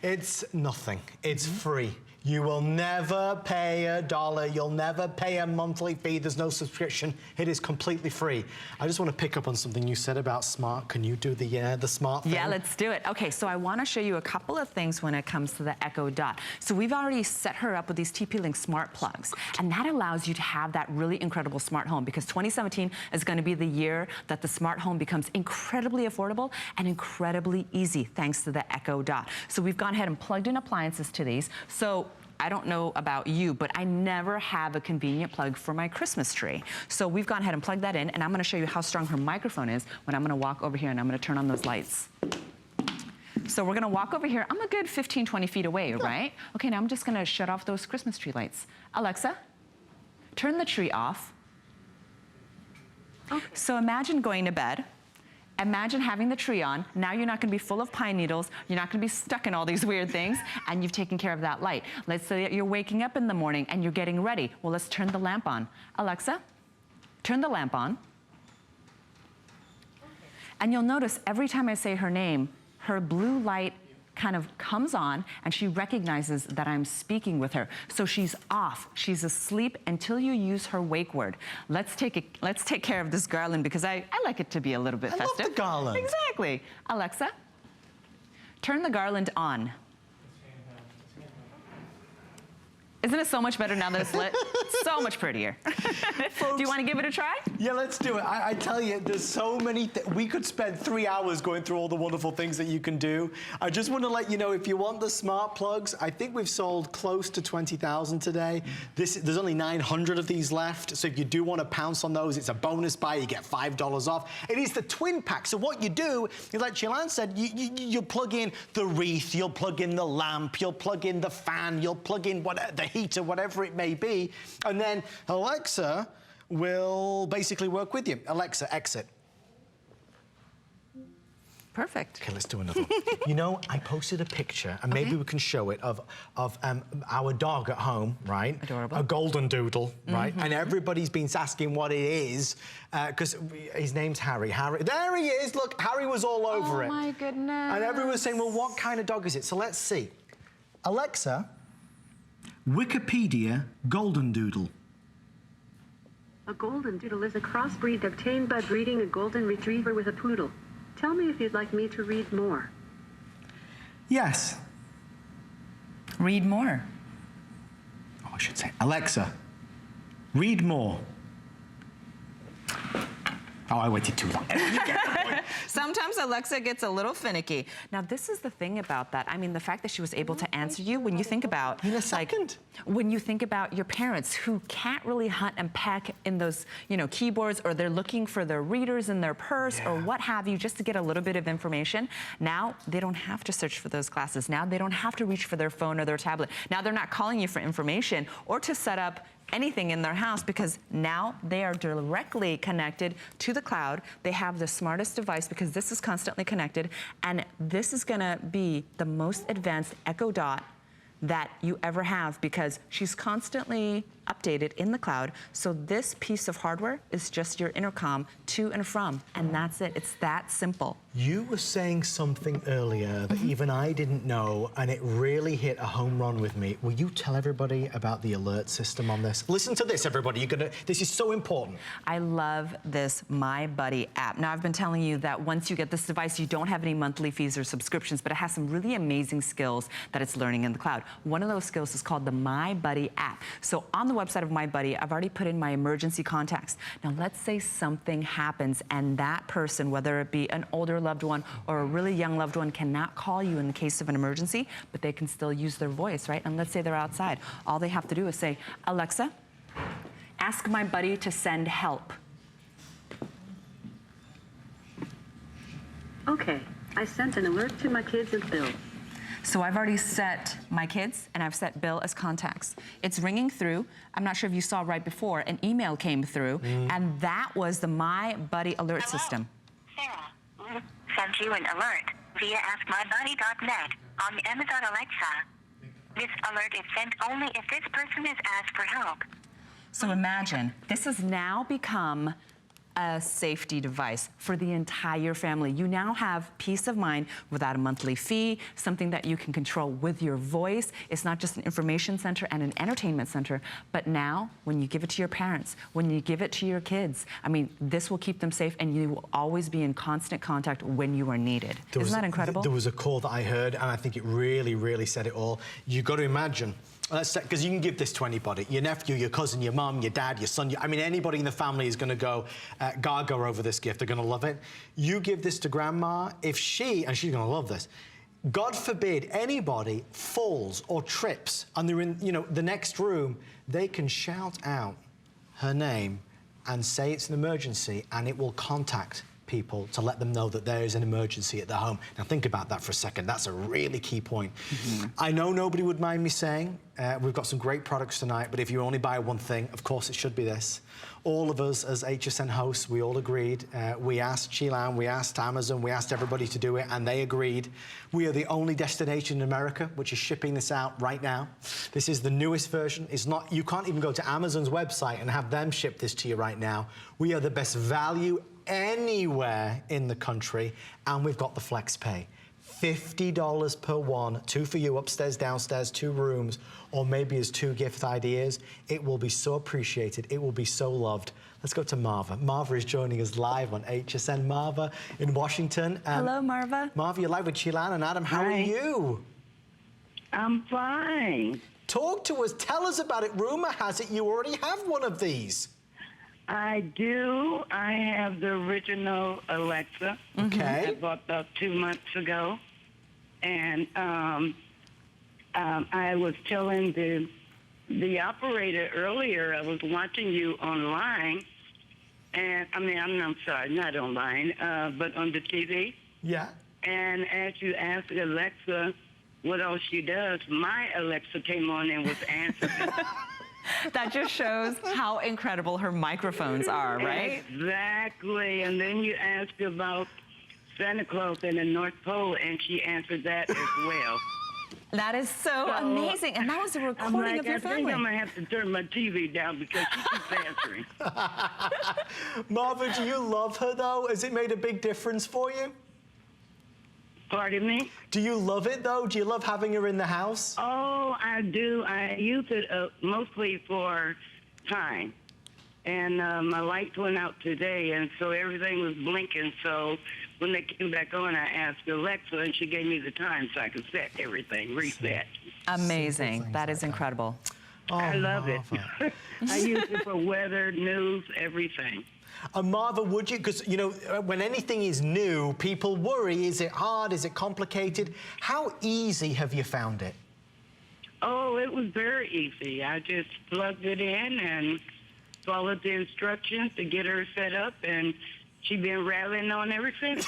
It's nothing, it's free. You will never pay $1. You'll never pay a monthly fee. There's no subscription. It is completely free. I just want to pick up on something you said about smart. Can you do the smart thing? Yeah, let's do it. Okay, so I want to show you a couple of things when it comes to the Echo Dot. So we've already set her up with these TP-Link smart plugs, and that allows you to have that really incredible smart home, because 2017 is going to be the year that the smart home becomes incredibly affordable and incredibly easy thanks to the Echo Dot. So we've gone ahead and plugged in appliances to these. So I don't know about you, but I never have a convenient plug for my Christmas tree. So we've gone ahead and plugged that in, and I'm gonna show you how strong her microphone is when I'm gonna walk over here and I'm gonna turn on those lights. So we're gonna walk over here. I'm a good 15, 20 feet away, right? Okay, now I'm just gonna shut off those Christmas tree lights. Alexa, turn the tree off. Okay. So imagine going to bed. Imagine having the tree on. Now you're not gonna be full of pine needles. You're not gonna be stuck in all these weird things, and you've taken care of that light. Let's say that you're waking up in the morning and you're getting ready. Well, let's turn the lamp on. Alexa, turn the lamp on. And you'll notice every time I say her name, her blue light kind of comes on, and she recognizes that I'm speaking with her. So she's off, she's asleep until you use her wake word. Let's take care of this garland, because I like it to be a little bit festive. I love the garland. Exactly. Alexa, turn the garland on. Isn't it so much better now that it's lit? So much prettier. Do you want to give it a try? Yeah, let's do it. I tell you, there's so many we could spend 3 hours going through all the wonderful things that you can do. I just want to let you know, if you want the smart plugs, I think we've sold close to 20,000 today. There's only 900 of these left, so if you do want to pounce on those, it's a bonus buy. You get $5 off. It is the twin pack, so what you do is, like Chilan said, you plug in the wreath, you'll plug in the lamp, you'll plug in the fan, you'll plug in the heater, whatever it may be, and then Alexa will basically work with you. Alexa, exit. Perfect. Okay, let's do another one. You know, I posted a picture, and maybe we can show it, of our dog at home, right? Adorable. A golden doodle, right? And everybody's been asking what it is, because his name's Harry. There he is, look, Harry was all over it. Oh my goodness. And everyone was saying, well, what kind of dog is it? So let's see. Alexa, Wikipedia golden doodle. A golden doodle is a crossbreed obtained by breeding a golden retriever with a poodle. Tell me if you'd like me to read more. Yes. Read more. Oh, I should say, Alexa, read more. Oh, I waited too long. Sometimes Alexa gets a little finicky. Now, this is the thing about that. I mean, the fact that she was able to answer you when you think about... In a second. When you think about your parents who can't really hunt and peck in those, you know, keyboards, or they're looking for their readers in their purse or what have you, just to get a little bit of information. Now, they don't have to search for those glasses. Now, they don't have to reach for their phone or their tablet. Now, they're not calling you for information or to set up anything in their house, because now they are directly connected to the cloud. They have the smartest device, because this is constantly connected, and this is gonna be the most advanced Echo Dot that you ever have, because she's constantly updated in the cloud. So this piece of hardware is just your intercom to and from, and that's it. It's that simple. You were saying something earlier that even I didn't know, and it really hit a home run with me. Will you tell everybody about the alert system on this? Listen to this, everybody. This is so important. I love this My Buddy app. Now, I've been telling you that once you get this device, you don't have any monthly fees or subscriptions, but it has some really amazing skills that it's learning in the cloud. One of those skills is called the My Buddy app. So on the website of My Buddy, I've already put in my emergency contacts. Now, let's say something happens and that person, whether it be an older loved one or a really young loved one, cannot call you in the case of an emergency, but they can still use their voice, right? And let's say they're outside. All they have to do is say, Alexa, ask My Buddy to send help. Okay, I sent an alert to my kids and Bill. So I've already set my kids and I've set Bill as contacts. It's ringing through. I'm not sure if you saw right before, an email came through, and that was the My Buddy alert system. Sarah. sent you an alert via AskMyBody.net on Amazon Alexa. This alert is sent only if this person is asked for help. So imagine, this has now become a safety device for the entire family. You now have peace of mind without a monthly fee, something that you can control with your voice. It's not just an information center and an entertainment center, but now when you give it to your parents, when you give it to your kids, I mean, this will keep them safe and you will always be in constant contact when you are needed. Isn't that incredible? There was a call that I heard and I think it really, really said it all. You've got to imagine, because you can give this to anybody, your nephew, your cousin, your mum, your dad, your son, I mean, anybody in the family is going to go gaga over this gift. They're going to love it. You give this to grandma, if she, and she's going to love this, God forbid anybody falls or trips and they're in, you know, the next room, they can shout out her name and say it's an emergency and it will contact people to let them know that there is an emergency at their home. Now think about that for a second. That's a really key point. I know nobody would mind me saying we've got some great products tonight, but if you only buy one thing, of course it should be this. All of us as HSN hosts, we all agreed. We asked Chilan, we asked Amazon, we asked everybody to do it, and they agreed. We are the only destination in America which is shipping this out right now. This is the newest version. It's not, you can't even go to Amazon's website and have them ship this to you right now. We are the best value anywhere in the country, and we've got the flex pay. $50 per one, 2 for you upstairs, downstairs, 2 rooms, or maybe as 2 gift ideas. It will be so appreciated. It will be so loved. Let's go to Marva. Marva is joining us live on HSN. Marva in Washington. Hello, Marva. Marva, you're live with Chilan and Adam. How are you? I'm fine. Talk to us. Tell us about it. Rumor has it you already have one of these. I do. I have the original Alexa. Okay. I bought about 2 months ago. And I was telling the operator earlier, I was watching you online. And I mean, I'm sorry, not online, but on the TV. Yeah. And as you asked Alexa what else she does, my Alexa came on and was answering. That just shows how incredible her microphones are, right? Exactly. And then you asked about Santa Claus and the North Pole, and she answered that as well. That is so amazing. And that was a recording of your family. I think I'm going to have to turn my TV down because she keeps answering. Marva, do you love her, though? Has it made a big difference for you? Pardon me? Do you love it, though? Do you love having her in the house? Oh, I do. I use it mostly for time. And my lights went out today, and so everything was blinking. So when they came back on, I asked Alexa, and she gave me the time so I could set everything, reset. Amazing. That is incredible. Oh, I love it. I use it for weather, news, everything. Marva, would you, because, you know, when anything is new, people worry, is it hard, is it complicated? How easy have you found it? Oh, it was very easy. I just plugged it in and followed the instructions to get her set up, and she's been rattling on ever since.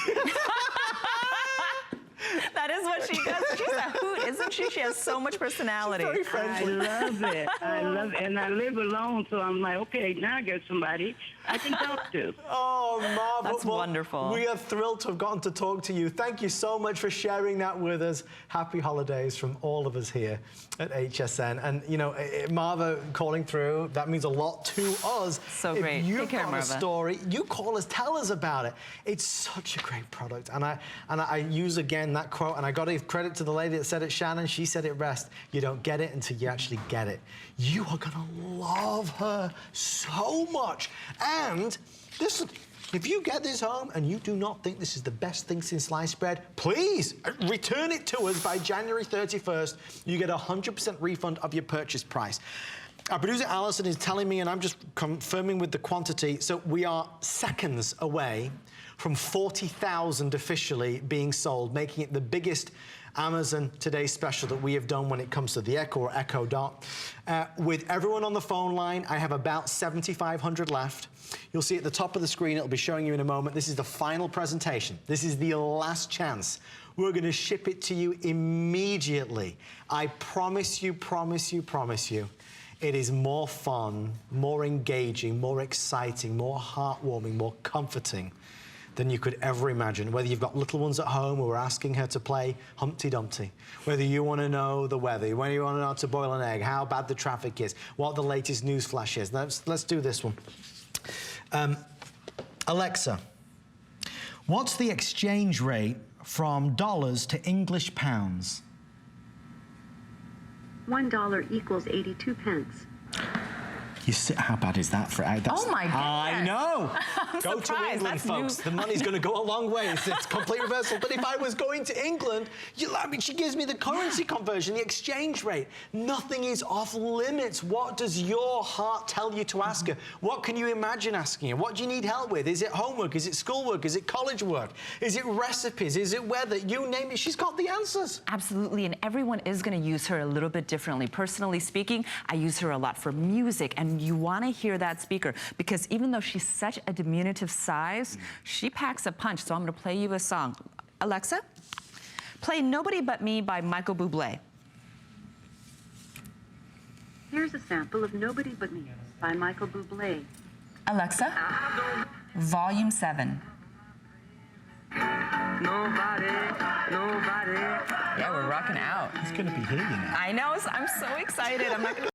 That is what she does. She's a hoot, isn't she? She has so much personality. She's very friendly. I love it. I love it. And I live alone, so I'm like, okay, now I got somebody I can talk to. Oh, Marva. That's wonderful. We are thrilled to have gotten to talk to you. Thank you so much for sharing that with us. Happy holidays from all of us here at HSN. And, you know, Marva calling through, that means a lot to us. So great. If you've Take care, got a Marva. story, you call us, tell us about it. It's such a great product. And I use, again, that quote, and I got to give credit to the lady that said it, Shannon. She said it best. You don't get it until you actually get it. You are going to love her so much. And listen, if you get this home and you do not think this is the best thing since sliced bread, please return it to us by January 31st. You get a 100% refund of your purchase price. Our producer Alison is telling me, and I'm just confirming with the quantity, so we are seconds away from 40,000 officially being sold, making it the biggest Amazon Today special that we have done when it comes to the Echo or Echo Dot. With everyone on the phone line, I have about 7,500 left. You'll see at the top of the screen, it'll be showing you in a moment. This is the final presentation. This is the last chance. We're going to ship it to you immediately. I promise you, promise you, promise you. It is more fun, more engaging, more exciting, more heartwarming, more comforting than you could ever imagine. Whether you've got little ones at home who are asking her to play Humpty Dumpty, whether you want to know the weather, whether you want to know how to boil an egg, how bad the traffic is, what the latest news flash is. Let's do this one. Alexa, what's the exchange rate from dollars to English pounds? $1 equals 82 pence. How bad is that for? Oh my goodness! I know. I'm Go surprised. to England, That's folks. new. The money's going to go a long way. It's complete reversal. But if I was going to England, I mean, she gives me the currency conversion, the exchange rate. Nothing is off limits. What does your heart tell you to ask her? What can you imagine asking her? What do you need help with? Is it homework? Is it schoolwork? Is it college work? Is it recipes? Is it weather? You name it. She's got the answers. Absolutely, and everyone is going to use her a little bit differently. Personally speaking, I use her a lot for music, and you want to hear that speaker because even though she's such a diminutive size, she packs a punch. So I'm going to play you a song. Alexa, play Nobody But Me by Michael Bublé. Here's a sample of Nobody But Me by Michael Bublé. Alexa, volume 7. Nobody. Yeah, we're rocking out. It's going to be here, you know. I know, I'm so excited. I'm not going to